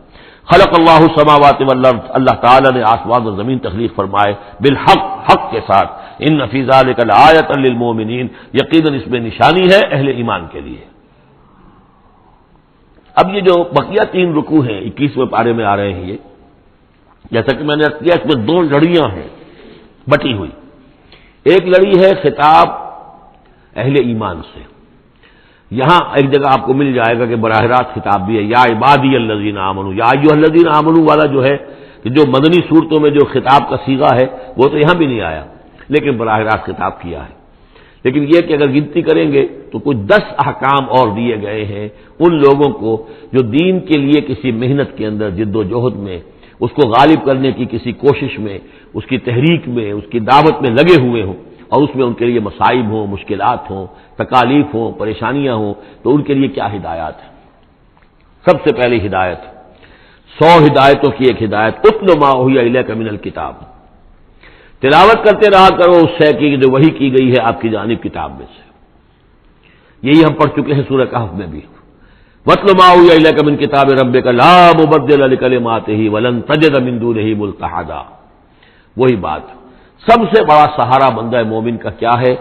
خلق اللہ السماوات والارض، اللہ تعالیٰ نے آسمان و زمین تخلیق فرمائے بالحق، حق کے ساتھ۔ ان فی ذلک لآیۃ للمؤمنین، یقیناً اس میں نشانی ہے اہل ایمان کے لیے۔ اب یہ جو بقیہ 3 رکوع ہیں 21ویں پارے میں آ رہے ہیں، یہ جیسا کہ میں نے کیا اس میں 2 لڑیاں ہیں بٹی ہوئی۔ ایک لڑی ہے خطاب اہل ایمان سے، یہاں ایک جگہ آپ کو مل جائے گا کہ براہ راست خطاب بھی ہے، یا عبادی الذین آمنوا، یا ایھا الذین آمنوا والا جو ہے کہ جو مدنی صورتوں میں جو خطاب کا صیغہ ہے وہ تو یہاں بھی نہیں آیا، لیکن براہ راست خطاب کیا ہے۔ لیکن یہ کہ اگر گنتی کریں گے تو کچھ 10 احکام اور دیے گئے ہیں ان لوگوں کو جو دین کے لیے کسی محنت کے اندر جد و جہد میں، اس کو غالب کرنے کی کسی کوشش میں، اس کی تحریک میں، اس کی دعوت میں لگے ہوئے ہوں، اور اس میں ان کے لیے مصائب ہوں، مشکلات ہوں، تکالیف ہوں، پریشانیاں ہوں، تو ان کے لیے کیا ہدایات ہے۔ سب سے پہلی ہدایت 100 ہدایتوں کی ایک ہدایت، اتل ما اوحی الیک من الکتاب، تلاوت کرتے رہا کرو اس شے کی جو وحی کی گئی ہے آپ کی جانب کتاب میں سے۔ یہی ہم پڑھ چکے ہیں سورہ کہف میں بھی، وَاتْلُ مَا أُوحِیَ إِلَيْکَ مِنْ کِتَابِ رَبِّکَ لَا مُبَدِّلَ لِکَلِمَاتِهِ وَلَن تَجِدَ مِن دُونِهِ مُلْتَحَدًا۔ وہی بات، سب سے بڑا سہارا بندہ مومن کا کیا ہے؟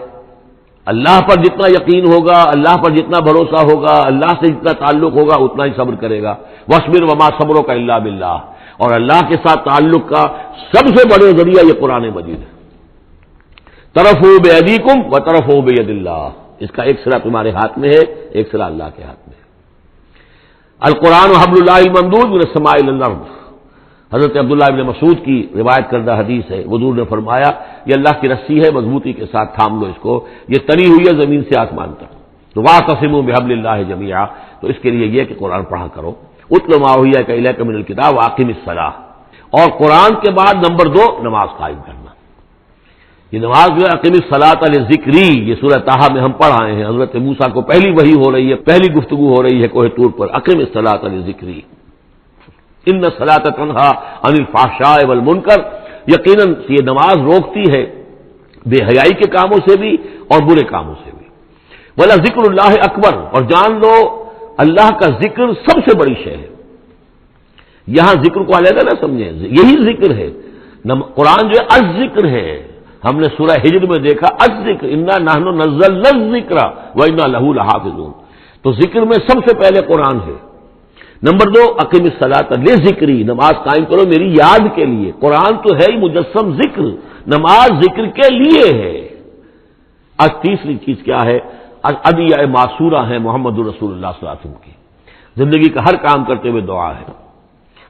اللہ پر جتنا یقین ہوگا، اللہ پر جتنا بھروسہ ہوگا، اللہ سے جتنا تعلق ہوگا اتنا ہی صبر کرے گا۔ وَاصْبِرْ وَمَا صَبْرُكَ إِلَّا بِاللَّهِ، اور اللہ کے ساتھ تعلق کا سب سے بڑے ذریعہ یہ قرآن مجید ہے۔ طرفوا بِأَيْدِيكُمْ وَطَرَفُوا بِيَدِ اللَّهِ، اس کا ایک سرا تمہارے ہاتھ میں ہے، ایک سرا اللہ کے ہاتھ میں ہے۔ القرآن حبل اللہ الممدود من السماء إلى الأرض، حضرت عبداللہ ابن مسعود کی روایت کردہ حدیث ہے، حضور نے فرمایا یہ اللہ کی رسی ہے، مضبوطی کے ساتھ تھام لو اس کو، یہ تنی ہوئی ہے زمین سے آسمان تک۔ تو واعتصموا بحبل اللہ جميعا، تو اس کے لیے یہ کہ قرآن پڑھا کرو۔ اتل ما اوحی الیک من الکتاب واقم الصلاۃ، اور قرآن کے بعد نمبر 2 نماز قائم کرنا۔ یہ نماز جو ہے اقیم الصلاۃ لذکری، یہ سورہ طٰہٰ میں ہم پڑھ آئے ہیں، حضرت موسیٰ کو پہلی وحی ہو رہی ہے، پہلی گفتگو ہو رہی ہے کوہ طور پر، اقیم الصلاۃ لذکری ان الصلاۃ تنہیٰ عن الفحشاء والمنکر، یقیناً یہ نماز روکتی ہے بے حیائی کے کاموں سے بھی اور برے کاموں سے بھی۔ وَلَذِکْرُ اللَّہِ اکبر، اور جان لو اللہ کا ذکر سب سے بڑی شے ہے۔ یہاں ذکر کو علیحدہ نہ سمجھیں، یہی ذکر ہے، قرآن جو ہے الذکر ہے۔ ہم نے سورہ ہجر میں دیکھا الذکر، انا نحن نزلنا الذکر وانا لہ لحافظون، تو ذکر میں سب سے پہلے قرآن ہے۔ نمبر 2 اقیم الصلاۃ لذکری، نماز قائم کرو میری یاد کے لیے۔ قرآن تو ہے ہی مجسم ذکر، نماز ذکر کے لیے ہے۔ آج تیسری چیز کیا ہے؟ ادعیہ معصورہ ہیں محمد رسول اللہ صلی اللہ علیہ وسلم کی، زندگی کا ہر کام کرتے ہوئے دعا ہے۔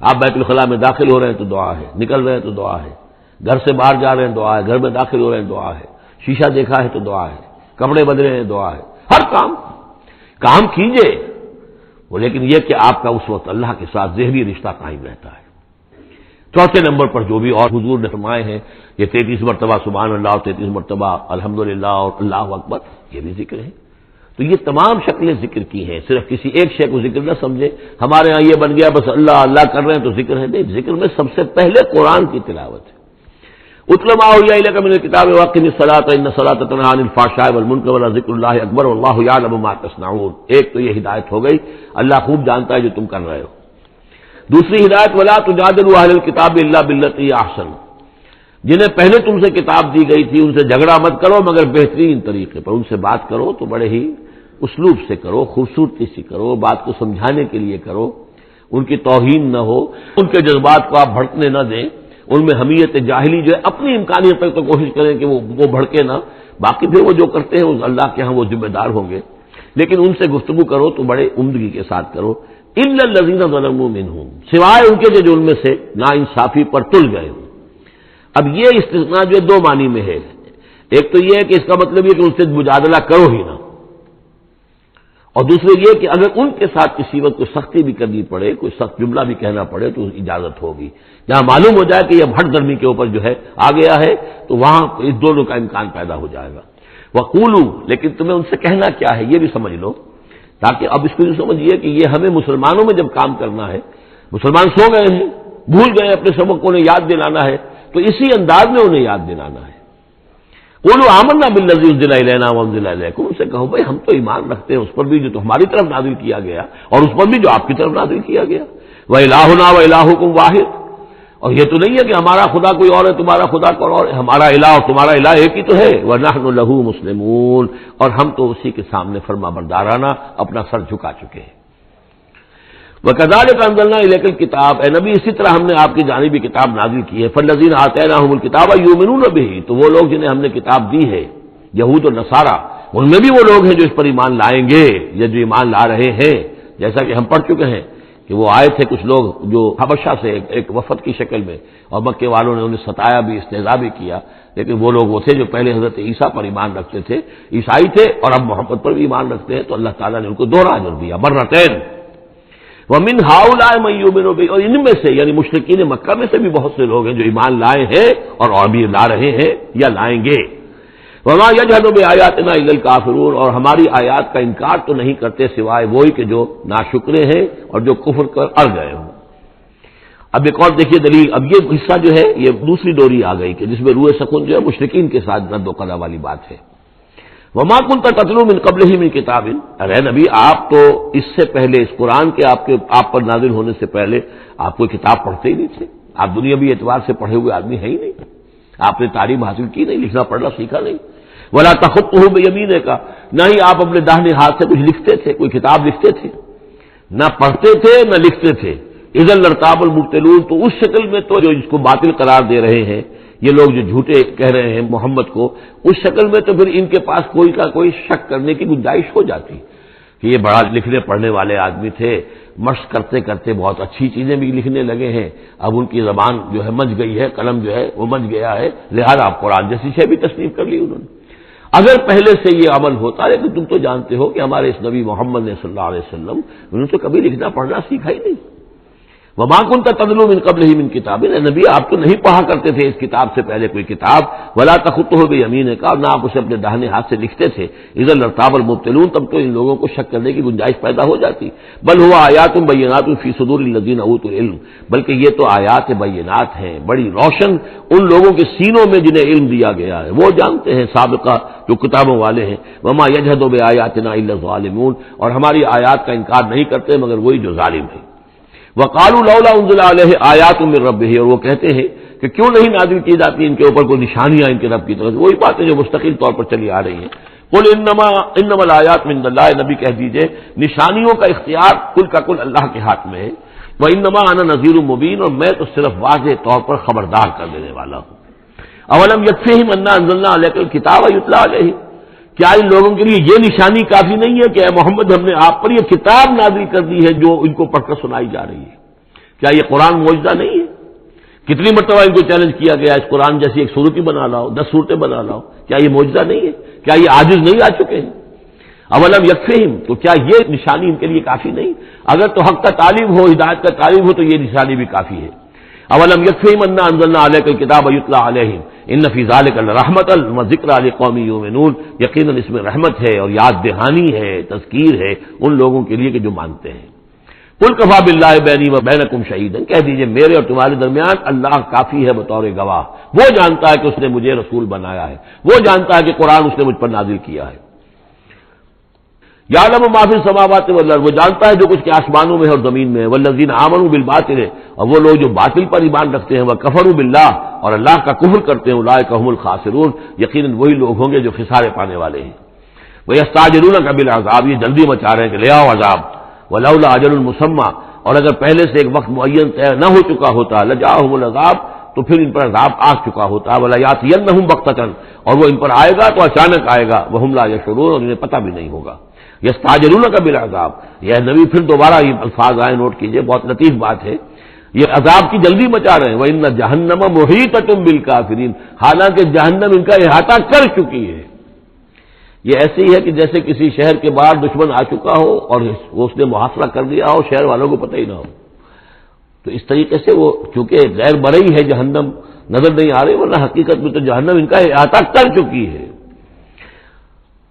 آپ بیت الخلاء میں داخل ہو رہے ہیں تو دعا ہے، نکل رہے ہیں تو دعا ہے، گھر سے باہر جا رہے ہیں دعا ہے، گھر میں داخل ہو رہے ہیں دعا ہے، شیشہ دیکھا ہے تو دعا ہے، کپڑے بدلے ہیں دعا ہے، ہر کام کیجئے وہ، لیکن یہ کہ آپ کا اس وقت اللہ کے ساتھ ذہنی رشتہ قائم رہتا ہے۔ چوتھے نمبر پر جو بھی اور حضور نے فرمائے ہیں، یہ 33 مرتبہ سبحان اللہ اور 33 مرتبہ الحمدللہ اور اللہ اکبر، یہ بھی ذکر ہے۔ تو یہ تمام شکلیں ذکر کی ہیں، صرف کسی ایک شے کو ذکر نہ سمجھے ہمارے ہاں یہ بن گیا بس اللہ اللہ کر رہے ہیں تو ذکر ہے، نہیں، ذکر میں سب سے پہلے قرآن کی تلاوت ہے۔ اتل ما اوحی الیک من الکتاب واقم الصلاۃ ان الصلاۃ تنہیٰ عن الفحشاء والمنکر ولذکر اللہ اکبر واللہ یعلم ما تصنعون۔ ایک تو یہ ہدایت ہو گئی، اللہ خوب جانتا ہے جو تم کر رہے ہو۔ دوسری ہدایت ولا تجادلوا اہل الکتاب الا باللتی ہی احسن، جنہیں پہلے تم سے کتاب دی گئی تھی ان سے جھگڑا مت کرو مگر بہترین طریقے پر، ان سے بات کرو تو بڑے ہی اسلوب سے کرو، خوبصورتی سے کرو، بات کو سمجھانے کے لیے کرو، ان کی توہین نہ ہو، ان کے جذبات کو آپ بھڑکنے نہ دیں، ان میں حمیت جاہلی جو ہے اپنی امکانیت تک تو کوشش کریں کہ وہ بھڑکے نہ، باقی پھر وہ جو کرتے ہیں وہ اللہ کے ہاں وہ ذمہ دار ہوں گے، لیکن ان سے گفتگو کرو تو بڑے عمدگی کے ساتھ کرو۔ الا الذین ظلموا منہم، سوائے ان کے جو ان میں سے ناانصافی پر تل گئے ہوں۔ اب یہ استثناء جو دو معنی میں ہے، ایک تو یہ ہے کہ اس کا مطلب یہ کہ ان سے مجادلہ کرو ہی نہ، اور دوسرے یہ کہ اگر ان کے ساتھ کسی وقت کوئی سختی بھی کرنی پڑے، کوئی سخت جملہ بھی کہنا پڑے تو اجازت ہوگی، جہاں معلوم ہو جائے کہ یہ ہٹ درمی کے اوپر جو ہے آ گیا ہے تو وہاں اس دونوں کا امکان پیدا ہو جائے گا۔ وقولوا، لیکن تمہیں ان سے کہنا کیا ہے یہ بھی سمجھ لو، تاکہ اب اس کو یہ سمجھیے کہ یہ ہمیں مسلمانوں میں جب کام کرنا ہے، مسلمان سو گئے ہیں، بھول گئے اپنے سبق کو، انہیں یاد دلانا ہے تو اسی انداز میں انہیں یاد دلانا ہے۔ قولوا آمنا بالذی انزل الینا وانزل الیکم، ان سے کہو بھائی ہم تو ایمان رکھتے ہیں اس پر بھی جو ہماری طرف نازل کیا گیا اور اس پر بھی جو آپ کی طرف نازل کیا گیا۔ وَإِلَٰهُنَا وَإِلَٰهُكُمْ وَاحِدٌ، اور یہ تو نہیں ہے کہ ہمارا خدا کوئی اور ہے تمہارا خدا کوئی اور ہے، ہمارا الہ اور تمہارا الہ ایک ہی تو ہے۔ وَنَحْنُ لَهُ مُسْلِمُونَ، اور ہم تو اسی کے سامنے فرما بردارانہ اپنا سر جھکا چکے ہیں۔ وَكَذَٰلِكَ أَنزَلْنَا إِلَيْكَ الْكِتَابَ، اے نبی اسی طرح ہم نے آپ کی جانب یہ کتاب نازل کی ہے۔ فَالَّذِينَ آتَيْنَاهُمُ الْكِتَابَ يُؤْمِنُونَ بِهِ، تو وہ لوگ جنہیں ہم نے کتاب دی ہے، یہود اور نصارہ، ان میں بھی وہ لوگ ہیں جو اس پر ایمان لائیں گے یا جو ایمان لا رہے ہیں، جیسا کہ ہم پڑھ چکے ہیں کہ وہ آئے تھے کچھ لوگ جو حبشہ سے ایک وفد کی شکل میں، اور مکے والوں نے انہیں ستایا بھی، استہزاء بھی کیا، لیکن وہ لوگ وہ تھے جو پہلے حضرت عیسیٰ پر ایمان رکھتے تھے، عیسائی تھے، اور اب محمد پر بھی ایمان رکھتے ہیں، تو اللہ تعالیٰ نے ان کو دوہرا اجر دیا، مرتين۔ وَمِنْ هَؤُلَاءِ مَن يُؤْمِنُ بِهِ، اور ان میں سے یعنی مشرکین مکہ میں سے بھی بہت سے لوگ ہیں جو ایمان لائے ہیں اور ابھی لا رہے ہیں یا لائیں گے۔ وَمَا يَجْحَدُ بِآيَاتِنَا إِلَّا الْكَافِرُونَ، اور ہماری آیات کا انکار تو نہیں کرتے سوائے وہی کہ جو ناشکرے ہیں اور جو کفر کر اڑ گئے ہوں۔ اب ایک اور دیکھیے دلیل، اب یہ حصہ جو ہے یہ دوسری ڈوری آ گئی کہ جس میں روئے سکون جو ہے مشرکین کے ساتھ رد و قضا والی بات ہے۔ وَمَا كُنتَ تَتْلُو مِن قَبْلِهِ مِن كِتَابٍ، ارے نبی آپ تو اس سے پہلے، اس قرآن کے آپ پر نازل ہونے سے پہلے آپ کوئی کتاب پڑھتے ہی نہیں تھے، آپ دنیا بھی اعتبار سے پڑھے ہوئے آدمی ہیں ہی نہیں، آپ نے تعلیم حاصل کی نہیں، لکھنا پڑھنا سیکھا نہیں۔ وَلَا تَخُطُّهُ بِيَمِينِكَ، نہ ہی آپ اپنے داہنے ہاتھ سے کچھ لکھتے تھے، کوئی کتاب لکھتے تھے، نہ پڑھتے تھے نہ لکھتے تھے۔ اِذًا لَارْتَابَ الْمُبْطِلُونَ، تو اس شکل میں تو جو اس کو باطل قرار دے رہے ہیں یہ لوگ جو جھوٹے کہہ رہے ہیں محمد کو، اس شکل میں تو پھر ان کے پاس کوئی کا کوئی شک کرنے کی گنجائش ہو جاتی کہ یہ بڑا لکھنے پڑھنے والے آدمی تھے، مشق کرتے کرتے بہت اچھی چیزیں بھی لکھنے لگے ہیں، اب ان کی زبان جو ہے مچ گئی ہے، قلم جو ہے وہ مچ گیا ہے، لہذا اب قرآن جیسی شے بھی تصنیف کر لی انہوں نے۔ اگر پہلے سے یہ عمل ہوتا، لیکن تم تو جانتے ہو کہ ہمارے اس نبی محمد نے صلی اللہ علیہ وسلم انہوں نے تو کبھی لکھنا پڑھنا سیکھا ہی نہیں۔ وَمَا كُنتَ تَتْلُو مِن قَبْلِهِ مِن كِتَابٍ، اے نبی آپ تو نہیں پڑھا کرتے تھے اس کتاب سے پہلے کوئی کتاب۔ وَلَا تَخُطُّهُ بِيَمِينِكَ، اور نہ آپ اسے اپنے داہنے ہاتھ سے لکھتے تھے۔ اِذًا لَارْتَابَ الْمُبْطِلُونَ، تب تو ان لوگوں کو شک کرنے کی گنجائش پیدا ہو جاتی۔ بل هو آیات بینات فی صدور الذین اوتوا العلم، بلکہ یہ تو آیات بینات ہیں، بڑی روشن ان لوگوں کے سینوں میں جنہیں علم دیا گیا ہے، وہ جانتے ہیں سابقہ جو کتابوں والے ہیں۔ وما یجحد بآیاتنا الا الظالمون، اور ہماری آیات کا انکار نہیں کرتے مگر وہی جو ظالم ہیں۔ وقالوا لولا انزل علیہ آیات من ربہ، اور وہ کہتے ہیں کہ کیوں نہیں نازل کی جاتی ان کے اوپر کوئی نشانیاں ان کے رب کی طرف سے، وہی باتیں جو مستقل طور پر چلی آ رہی ہیں۔ قل انما الآیات من اللہ، نبی کہہ دیجئے نشانیوں کا اختیار کل کا کل اللہ کے ہاتھ میں ہے۔ وانما انا نذیر مبین، اور میں تو صرف واضح طور پر خبردار کر دینے والا ہوں۔ اولم یکفیہم انا انزلنا علیک الکتاب یتلی علیہم، کیا ان لوگوں کے لیے یہ نشانی کافی نہیں ہے کہ اے محمد ہم نے آپ پر یہ کتاب نازل کر دی ہے جو ان کو پڑھ کر سنائی جا رہی ہے؟ کیا یہ قرآن معجزہ نہیں ہے؟ کتنی مرتبہ ان کو چیلنج کیا گیا اس قرآن جیسی ایک صورت ہی بنا لاؤ، 10 صورتیں بنا لاؤ، کیا یہ معجزہ نہیں ہے؟ کیا یہ عاجز نہیں آ چکے ہیں؟ اولم یکفیہم، تو کیا یہ نشانی ان کے لیے کافی نہیں؟ اگر تو حق کا طالب ہو، ہدایت کا طالب ہو تو یہ نشانی بھی کافی ہے۔ اولم یکفیہم انا انزلنا علیک الکتاب یتلی علیہم ان فی ذلک لرحمۃ وذکری لقوم یؤمنون، یقیناً اس میں رحمت ہے اور یاد دہانی ہے، تذکیر ہے ان لوگوں کے لیے کہ جو مانتے ہیں۔ قل کفی باللہ بینی و بینکم شہیدا، کہہ دیجئے میرے اور تمہارے درمیان اللہ کافی ہے بطور گواہ، وہ جانتا ہے کہ اس نے مجھے رسول بنایا ہے، وہ جانتا ہے کہ قرآن اس نے مجھ پر نازل کیا ہے۔ یعلم ما فی السماوات والارض، وہ جانتا ہے جو کچھ کے آسمانوں میں ہے اور زمین میں ہے۔ والذین آمنوا بالباطل، اور وہ لوگ جو باطل پر ایمان رکھتے ہیں، وکفروا باللہ، اور اللہ کا کفر کرتے ہیں، اولئک هم الخاسرون، یقیناً وہی لوگ ہوں گے جو خسارے پانے والے ہیں۔ وَيَسْتَعْجِلُونَكَ بِالْعَذَابِ، یہ جلدی مچا رہے ہیں کہ لے آؤ عذاب، وَلَوْلَا أَجَلٌ مُّسَمًّى، اور اگر پہلے سے ایک وقت معین طے نہ ہو چکا ہوتا لَجَاءَهُمُ الْعَذَابُ، تو پھر ان پر عذاب آ چکا ہوتا، وَلَيَأْتِيَنَّهُمْ بَغْتَةً، اور وہ ان پر آئے گا تو اچانک آئے گا، وَهُمْ لَا يَشْعُرُونَ، اور انہیں پتہ بھی نہیں ہوگا۔ یستعجلونک بالعذاب، یہ نبی پھر دوبارہ یہ الفاظ آئے، نوٹ کیجئے، بہت لطیف بات ہے، یہ عذاب کی جلدی مچا رہے ہیں، وَإِنَّ جَهَنَّمَ مُحِيطَةٌ بِالْكَافِرِينَ، حالانکہ جہنم ان کا احاطہ کر چکی ہے۔ یہ ایسی ہے کہ جیسے کسی شہر کے باہر دشمن آ چکا ہو اور اس نے محاصرہ کر دیا ہو، شہر والوں کو پتہ ہی نہ ہو، تو اس طریقے سے وہ چونکہ غیر مرئی ہے جہنم، نظر نہیں آ رہی، ورنہ حقیقت میں تو جہنم ان کا احاطہ کر چکی ہے۔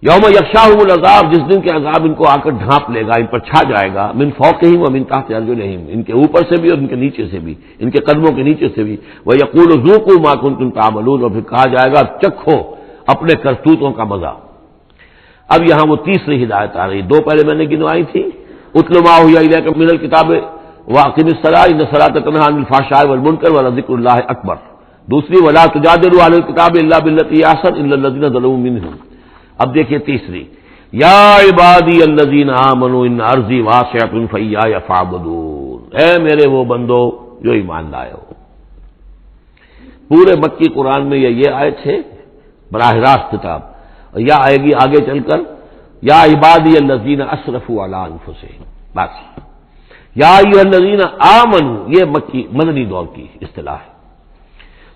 یوم یغشاہم العذاب، جس دن کے عذاب ان کو آ کر ڈھانپ لے گا، ان پر چھا جائے گا، من فوقہم ومن تحت ارجلہم، ان کے اوپر سے بھی اور ان کے نیچے سے بھی، ان کے قدموں کے نیچے سے بھی، ویقول ذوقوا ما کنتم تعملون، اور پھر کہا جائے گا چکھو اپنے کرتوتوں کا مزہ۔ اب یہاں وہ تیسری ہدایت آ رہی، دو پہلے میں نے گنوائی تھی، اتل ما اوحی الیک من الکتاب واقم الصلاۃ ان الصلاۃ تنہی عن الفحشاء والمنکر ولذکر اللہ اکبر، دوسری ولا تجادلوا اہل الکتاب الا بالتی ہی احسن الا الذین ظلموا منہم۔ اب دیکھیے تیسری، یا عبادی الذین آمنوا ان ارضی واسعۃ فایایا فاعبدون، اے میرے وہ بندو جو ایمان لائے ہو۔ پورے مکی قرآن میں یہ آیت ہے براہ راست خطاب، اور یا آئے گی آگے چل کر یا عبادی الذین اسرفوا علی انفسہم، بس یا ایھا الذین آمنوا، یہ مکی مدنی دور کی اصطلاح ہے۔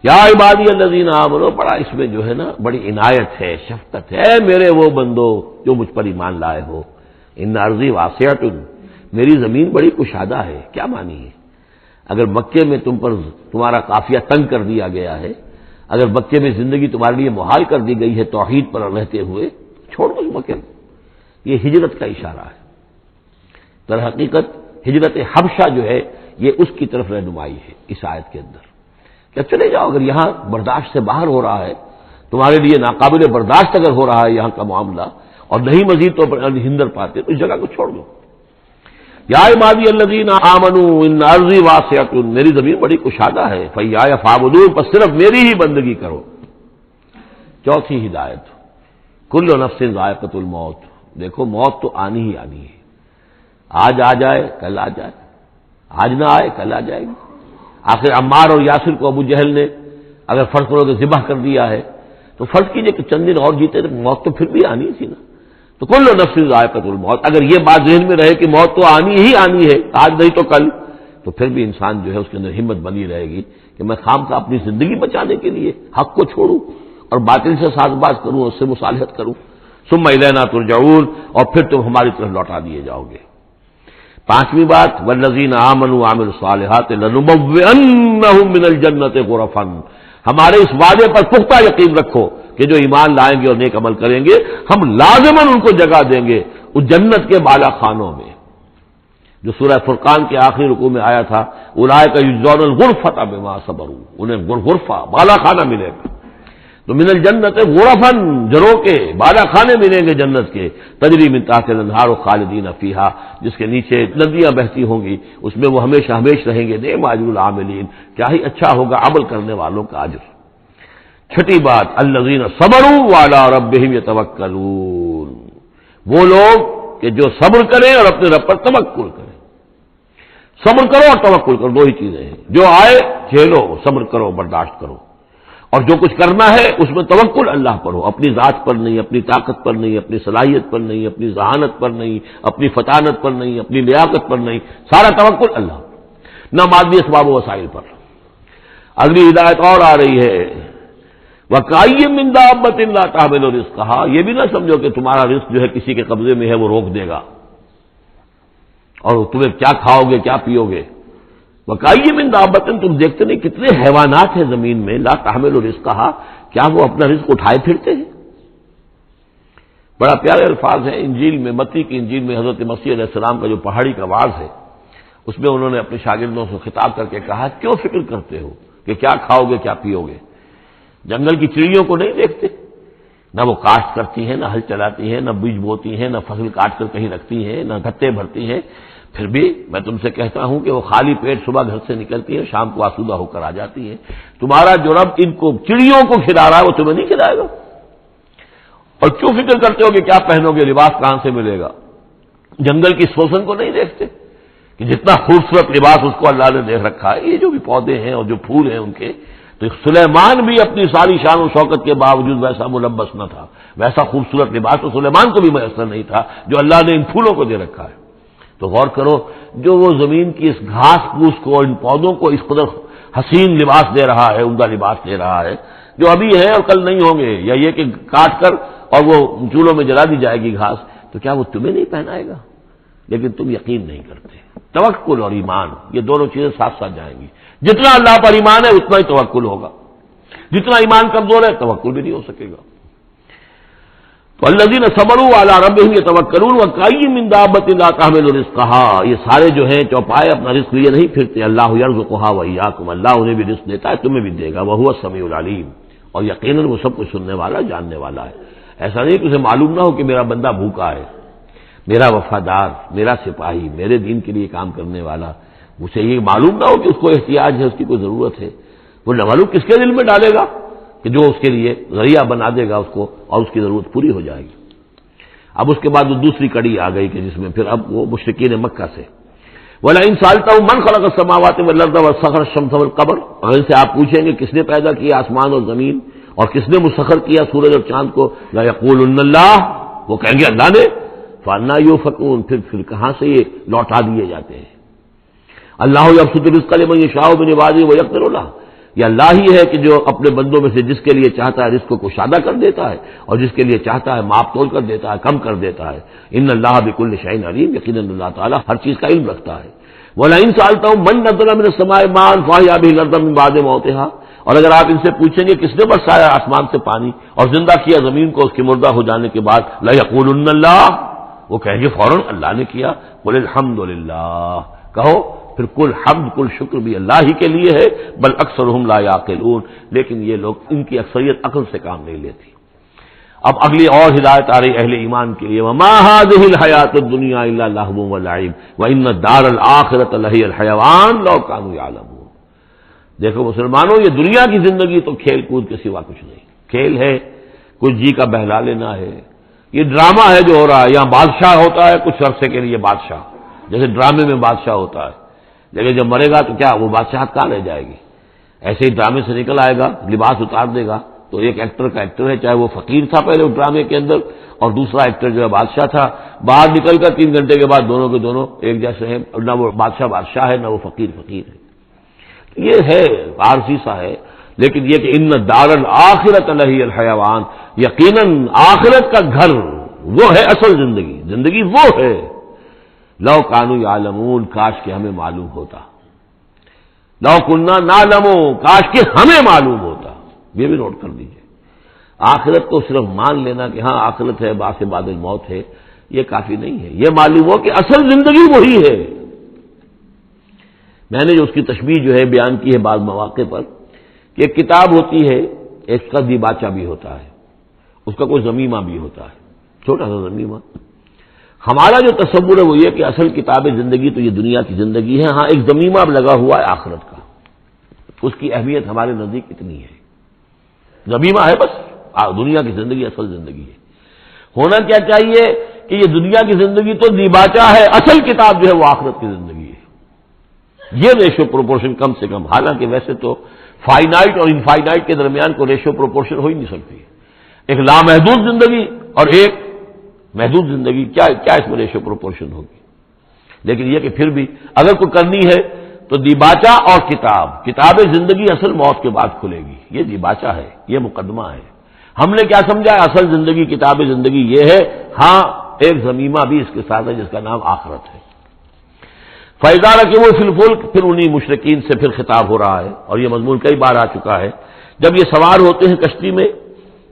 یا عبادی الذین آمنوا، بڑا اس میں جو ہے نا بڑی عنایت ہے، شفقت ہے، میرے وہ بندو جو مجھ پر ایمان لائے ہو، ان ارضی واسعۃ، میری زمین بڑی کشادہ ہے۔ کیا معنی ہے؟ اگر مکے میں تم پر تمہارا قافیہ تنگ کر دیا گیا ہے، اگر مکے میں زندگی تمہارے لیے محال کر دی گئی ہے توحید پر رہتے ہوئے، چھوڑ دو اس مکے کو۔ یہ ہجرت کا اشارہ ہے، در حقیقت ہجرت حبشہ جو ہے یہ اس کی طرف رہنمائی ہے اس آیت کے اندر، کہ چلے جاؤ، اگر یہاں برداشت سے باہر ہو رہا ہے، تمہارے لیے ناقابل برداشت اگر ہو رہا ہے یہاں کا معاملہ، اور نہیں مزید تو ہندر پاتے، تو اس جگہ کو چھوڑ دو۔ یا عبادی الذین آمنوا ان ارضی واسعۃ، میری زمین بڑی کشادہ ہے، فایایا فاعبدون، بس صرف میری ہی بندگی کرو۔ چوتھی ہدایت، کل نفس ذائقۃ الموت، دیکھو موت تو آنی ہی آنی ہے، آج آ جائے کل آ جائے، آج نہ آئے کل آ جائے گی۔ آخر عمار اور یاسر کو ابو جہل نے اگر فرض کرو کہ ذبح کر دیا ہے، تو فرض کیجئے کہ چند دن اور جیتے تو موت تو پھر بھی آنی تھی نا۔ تو کل نفس ذائقۃ الموت، اگر یہ بات ذہن میں رہے کہ موت تو آنی ہی آنی ہے، آج نہیں تو کل، تو پھر بھی انسان جو ہے اس کے اندر ہمت بنی رہے گی کہ میں خامخواہ اپنی زندگی بچانے کے لیے حق کو چھوڑوں اور باطل سے ساز باز کروں، اس سے مصالحت کروں۔ ثم الینا ترجعون، اور پھر تم ہماری طرف لوٹا دیے جاؤ گے۔ پانچویں بات، والذین آمنوا وعملوا الصالحات لنبوئنہم من الجنۃ غرفا، ہمارے اس وعدے پر پختہ یقین رکھو کہ جو ایمان لائیں گے اور نیک عمل کریں گے، ہم لازماً ان کو جگہ دیں گے اس جنت کے بالا خانوں میں، جو سورہ فرقان کے آخری رکوع میں آیا تھا، اولئک یجزون الغرفۃ بما صبروا، انہیں غرفہ بالا خانہ ملے گا۔ تو من الجنت غرفا، جروں کے بالا خانے ملیں گے جنت کے، تجری من تحت الانہار خالدین فیہا، جس کے نیچے ندیاں بہتی ہوں گی، اس میں وہ ہمیشہ ہمیش رہیں گے۔ نعم اجر العاملین، کیا ہی اچھا ہوگا عمل کرنے والوں کا اجر۔ چھٹی بات، الذین صبروا وعلی ربہم یتوکلون، وہ لوگ کہ جو صبر کریں اور اپنے رب پر توکل کریں۔ صبر کرو اور توکل کرو، دو ہی چیزیں ہیں، جو آئے جھیلو، صبر کرو، برداشت کرو، اور جو کچھ کرنا ہے اس میں توکل اللہ پر ہو، اپنی ذات پر نہیں، اپنی طاقت پر نہیں، اپنی صلاحیت پر نہیں، اپنی ذہانت پر نہیں، اپنی فطانت پر نہیں، اپنی لیاقت پر نہیں، سارا توکل اللہ، نہ مادی اسباب و وسائل پر۔ اگلی ہدایت اور آ رہی ہے، وَكَأَيٍّ مِّن دَابَّةٍ لَّا تَحْمِلُ رِزْقَهَا، یہ بھی نہ سمجھو کہ تمہارا رزق جو ہے کسی کے قبضے میں ہے وہ روک دے گا، اور تمہیں کیا کھاؤ گے کیا پیو گے۔ وَكَأَيٍّ مِّن دَابَّةٍ، تم دیکھتے نہیں کتنے حیوانات ہیں زمین میں، لا تحمل رزقها، کیا وہ اپنا رزق اٹھائے پھرتے ہیں؟ بڑا پیارے الفاظ ہیں انجیل میں، متی کی انجیل میں حضرت مسیح علیہ السلام کا جو پہاڑی کا واعظ ہے، اس میں انہوں نے اپنے شاگردوں سے خطاب کر کے کہا، کیوں فکر کرتے ہو کہ کیا کھاؤ گے کیا پیو گے؟ جنگل کی چڑیوں کو نہیں دیکھتے؟ نہ وہ کاشت کرتی ہیں، نہ ہل چلاتی ہیں، نہ بیج بوتی ہیں، نہ فصل کاٹ کر کہیں رکھتی ہیں، نہ گھٹے بھرتی ہیں، پھر بھی میں تم سے کہتا ہوں کہ وہ خالی پیٹ صبح گھر سے نکلتی ہیں، شام کو آسودہ ہو کر آ جاتی ہیں۔ تمہارا جو رب ان کو چڑیوں کو کھلا رہا ہے وہ تمہیں نہیں کھلائے گا؟ اور کیوں فکر کرتے ہو کہ کیا پہنو گے، لباس کہاں سے ملے گا؟ جنگل کی سوسن کو نہیں دیکھتے کہ جتنا خوبصورت لباس اس کو اللہ نے دیکھ رکھا ہے؟ یہ جو بھی پودے ہیں اور جو پھول ہیں ان کے، تو سلیمان بھی اپنی ساری شان و شوکت کے باوجود ویسا ملبس نہ تھا، ویسا خوبصورت لباس تو سلیمان کو بھی میسر نہیں تھا جو اللہ نے ان پھولوں کو دے رکھا ہے۔ تو غور کرو، جو وہ زمین کی اس گھاس پھوس کو، ان پودوں کو اس قدر حسین لباس دے رہا ہے، عمدہ لباس دے رہا ہے، جو ابھی ہے اور کل نہیں ہوں گے، یا یہ کہ کاٹ کر اور وہ چولہوں میں جلا دی جائے گی گھاس، تو کیا وہ تمہیں نہیں پہنائے گا؟ لیکن تم یقین نہیں کرتے۔ توکل اور ایمان، یہ دونوں چیزیں ساتھ ساتھ جائیں گی۔ جتنا اللہ پر ایمان ہے اتنا ہی توکل ہوگا، جتنا ایمان کمزور ہے توکل بھی نہیں ہو سکے گا۔ تو الذین صبروا علی ربہم یتوکلون وکأی من دابۃ لا تحمل رزقہا، یہ سارے جو ہیں چوپائے اپنا رزق لیے نہیں پھرتے، اللہ یرزقہا وایاکم، اللہ انہیں بھی رزق دیتا ہے، تمہیں بھی دے گا، وہو السمیع العلیم، اور یقیناً وہ سب کچھ سننے والا، جاننے والا ہے۔ ایسا نہیں کہ اسے معلوم نہ ہو کہ میرا بندہ بھوکا ہے، میرا وفادار، میرا سپاہی، میرے دین کے لیے کام کرنے والا، اسے یہ معلوم نہ ہو کہ اس کو احتیاج ہے، اس کی کوئی ضرورت ہے۔ وہ نہ معلوم کس کے دل میں ڈالے گا کہ جو اس کے لیے ذریعہ بنا دے گا اس کو، اور اس کی ضرورت پوری ہو جائے گی۔ اب اس کے بعد وہ دوسری کڑی آ گئی کہ جس میں پھر اب وہ مشرکین مکہ سے وَلَئِن سَأَلْتَهُم مَّن خَلَقَ السَّمَاوَاتِ وَالْأَرْضَ وَسَخَّرَ الشَّمْسَ وَالْقَمَرَ، اگر ان سے آپ پوچھیں گے کس نے پیدا کیا آسمان اور زمین اور کس نے مسخر کیا سورج اور چاند کو، لَيَقُولُنَّ اللَّهُ، وہ کہیں گے اللہ نے، فَأَنَّىٰ يُؤْفَكُونَ، پھر کہاں سے یہ لوٹا دیے جاتے ہیں۔ اللہ یبسط الرزق لمن یشاء من عباده ویقدر له، یہ اللہ ہی ہے کہ جو اپنے بندوں میں سے جس کے لیے چاہتا ہے رزق کو کشادہ کر دیتا ہے، اور جس کے لیے چاہتا ہے ماپ تول کر دیتا ہے، کم کر دیتا ہے۔ ان اللہ بکل شیء علیم، یقیناً اللہ تعالیٰ ہر چیز کا علم رکھتا ہے۔ وَلَئِن سَأَلْتَهُم مَّن نَّزَّلَ مِنَ السَّمَاءِ مَاءً فَأَحْيَا بِهِ الْأَرْضَ مِن بَعْدِ مَوْتِهَا، اور اگر آپ ان سے پوچھیں گے کس نے برسایا آسمان سے پانی اور زندہ کیا زمین کو اس کے مردہ ہو جانے کے بعد، لَيَقُولُنَّ اللَّهُ، وہ کہیں گے فوراً اللہ نے کیا۔ قُلِ الْحَمْدُ لِلَّهِ، کہو پھر کل حمد کل شکر بھی اللہ ہی کے لیے ہے، بل اکثرہم لا یعقلون، لیکن یہ لوگ، ان کی اکثریت عقل سے کام نہیں لیتی۔ اب اگلی اور ہدایت آ رہی اہل ایمان کے لیے، وما هذه الحیاۃ الدنیا الا لہو ولعب وان الدار الآخرۃ لہی الحیوان لو کانوا یعلمون۔ دیکھو مسلمانوں، یہ دنیا کی زندگی تو کھیل کود کے سوا کچھ نہیں، کھیل ہے، کچھ جی کا بہلا لینا ہے، یہ ڈرامہ ہے جو ہو رہا ہے۔ یہاں بادشاہ ہوتا ہے کچھ عرصے کے لیے بادشاہ، جیسے ڈرامے میں بادشاہ ہوتا ہے، لیکن جب مرے گا تو کیا وہ بادشاہت کہاں رہ جائے گی؟ ایسے ہی ڈرامے سے نکل آئے گا، لباس اتار دے گا تو ایک ایکٹر کا ایکٹر ہے، چاہے وہ فقیر تھا پہلے اس ڈرامے کے اندر، اور دوسرا ایکٹر جو ہے بادشاہ تھا، باہر نکل کر 3 گھنٹے کے بعد دونوں کے دونوں ایک جیسے ہیں، نہ وہ بادشاہ بادشاہ ہے، نہ وہ فقیر فقیر ہے۔ یہ ہے عارضی سا ہے، لیکن یہ کہ ان الدار الآخرۃ لہی الحیوان، یقیناً آخرت کا گھر وہ ہے اصل زندگی، زندگی وہ ہے۔ لو کانوا یعلمون، کاش کہ ہمیں معلوم ہوتا، لو کنا نعلم، کاش کہ ہمیں معلوم ہوتا۔ یہ بھی نوٹ کر دیجئے، آخرت کو صرف مان لینا کہ ہاں آخرت ہے، بعد سے بعد موت ہے، یہ کافی نہیں ہے، یہ معلوم ہو کہ اصل زندگی وہی ہے۔ میں نے جو اس کی تشبیہ جو ہے بیان کی ہے بعض مواقع پر، کہ ایک کتاب ہوتی ہے، ایک کا دیباچہ بھی ہوتا ہے، اس کا کوئی ضمیمہ بھی ہوتا ہے، چھوٹا سا ضمیمہ۔ ہمارا جو تصور ہے وہ یہ کہ اصل کتاب زندگی تو یہ دنیا کی زندگی ہے، ہاں ایک ضمیمہ اب لگا ہوا ہے آخرت کا، اس کی اہمیت ہمارے نزدیک اتنی ہے۔ ضمیمہ ہے بس، دنیا کی زندگی اصل زندگی ہے۔ ہونا کیا چاہیے کہ یہ دنیا کی زندگی تو دیباچہ ہے، اصل کتاب جو ہے وہ آخرت کی زندگی ہے۔ یہ ریشو پروپورشن کم سے کم، حالانکہ ویسے تو فائنائٹ اور انفائنائٹ کے درمیان کو ریشو پروپورشن ہو ہی نہیں سکتی، ایک لامحدود زندگی اور ایک محدود زندگی، کیا اس میں ریشو پروپورشن ہوگی؟ لیکن یہ کہ پھر بھی اگر کوئی کرنی ہے تو دیباچہ اور کتاب زندگی اصل موت کے بعد کھلے گی، یہ دیباچہ ہے، یہ مقدمہ ہے۔ ہم نے کیا سمجھا اصل زندگی کتاب زندگی یہ ہے، ہاں ایک ضمیمہ بھی اس کے ساتھ ہے جس کا نام آخرت ہے۔ فَإِذَا رَكِبُوا فِي الْفُلْكِ، پھر انہی مشرکین سے پھر خطاب ہو رہا ہے، اور یہ مضمون کئی بار آ چکا ہے۔ جب یہ سوار ہوتے ہیں کشتی میں،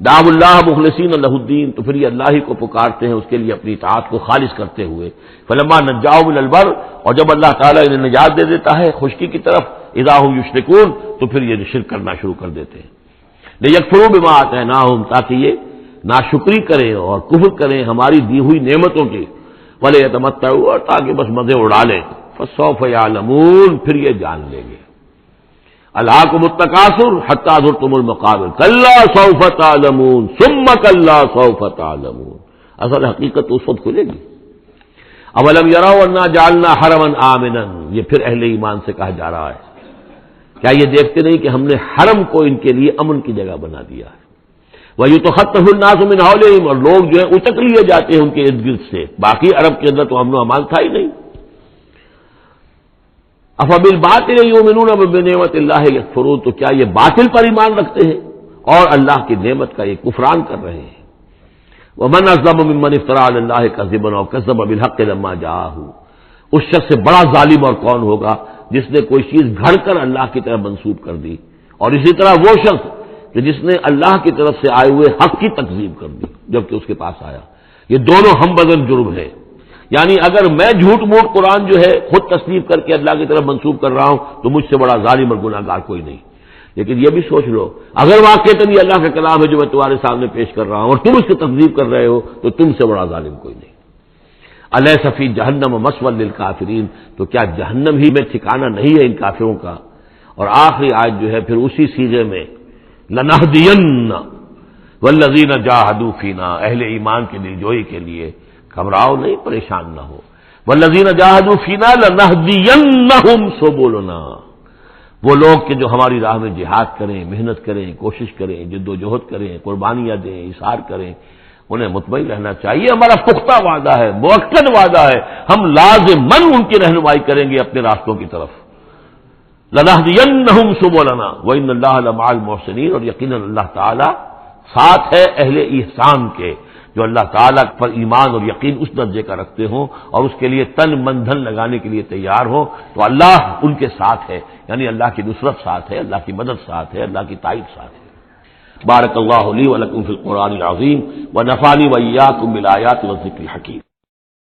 دعوا اللہ مخلصین لہ الدین، تو پھر یہ اللہ ہی کو پکارتے ہیں اس کے لیے اپنی اطاعت کو خالص کرتے ہوئے۔ فلما نجاہم الی البر، اور جب اللہ تعالیٰ انہیں نجات دے دیتا ہے خشکی کی طرف، اذا ہم یشرکون، تو پھر یہ شرک کرنا شروع کر دیتے ہیں۔ لیکفروا بما آتیناہم، تاکہ یہ ناشکری کریں اور کفر کریں ہماری دی ہوئی نعمتوں کی، ولیتمتعوا، اور تاکہ بس مزے اڑا لیں، فسوف یعلمون، پھر یہ جان لیں گے۔ الہاکم التکاثر حتی زرتم المقابر کلا سوف تعلمون ثم کلا سوف تعلمون. اصل حقیقت تو اس وقت کھلے گی. اولم یروا انا جعلنا حرما آمنا، یہ پھر اہل ایمان سے کہا جا رہا ہے کیا یہ دیکھتے نہیں کہ ہم نے حرم کو ان کے لیے امن کی جگہ بنا دیا ہے. وَيُتَخَطَّفُ النَّاسُ مِنْ حَوْلِهِمْ، اور لوگ جو ہے اچک لیے جاتے ہیں ان کے ارد گرد سے. باقی عرب کے اندر تو امن و امان تھا ہی نہیں. أَفَبِالْبَاطِلِ يُؤْمِنُونَ وَبِنِعْمَةِ اللَّهِ يَكْفُرُونَ، تو کیا یہ باطل پر ایمان رکھتے ہیں اور اللہ کی نعمت کا یہ کفران کر رہے ہیں. وَمَنْ أَظْلَمُ مِمَّنِ افْتَرَىٰ عَلَى اللَّهِ كَذِبًا أَوْ كَذَّبَ بِالْحَقِّ لَمَّا جَاءَهُ، اس شخص سے بڑا ظالم اور کون ہوگا جس نے کوئی چیز گھڑ کر اللہ کی طرف منسوب کر دی، اور اسی طرح وہ شخص کہ جس نے اللہ کی طرف سے آئے ہوئے حق کی تکذیب کر دی جبکہ اس کے پاس آیا. یہ دونوں ہم بدن جرم ہے. یعنی اگر میں جھوٹ موٹ قرآن جو ہے خود تصنیف کر کے اللہ کی طرف منسوب کر رہا ہوں تو مجھ سے بڑا ظالم اور گناہ گار کوئی نہیں. لیکن یہ بھی سوچ لو اگر واقعتاً یہ اللہ کا کلام ہے جو میں تمہارے سامنے پیش کر رہا ہوں اور تم اس کی تکذیب کر رہے ہو تو تم سے بڑا ظالم کوئی نہیں. الیس فی جہنم مثوی للکافرین، تو کیا جہنم ہی میں ٹھکانہ نہیں ہے ان کافروں کا. اور آخری آیت جو ہے پھر اسی سیغے میں لنہدین والذین جاہدوا فینا، اہل ایمان کی دلجوئی کے لیے گھبراؤ نہیں، پریشان نہ ہو. والذین جاہدوا فینا لنہدینہم سبلنا، وہ لوگ کہ جو ہماری راہ میں جہاد کریں، محنت کریں، کوشش کریں، جد و جہد کریں، قربانیاں دیں، اظہار کریں، انہیں مطمئن رہنا چاہیے ہمارا پختہ وعدہ ہے، مؤکد وعدہ ہے، ہم لازماً ان کی رہنمائی کریں گے اپنے راستوں کی طرف. لنہدینہم سبلنا وان اللہ لمع المحسنین، اور یقیناً اللہ تعالی ساتھ ہے اہل احسان کے، جو اللہ تعالیٰ پر ایمان اور یقین اس درجے کا رکھتے ہوں اور اس کے لیے تن من دھن لگانے کے لیے تیار ہوں تو اللہ ان کے ساتھ ہے. یعنی اللہ کی نصرت ساتھ ہے، اللہ کی مدد ساتھ ہے، اللہ کی تائید ساتھ ہے. بارک اللہ لی و لکم فی القرآن العظیم ونفعنی و ایاکم بالآیات والذکر الحکیم.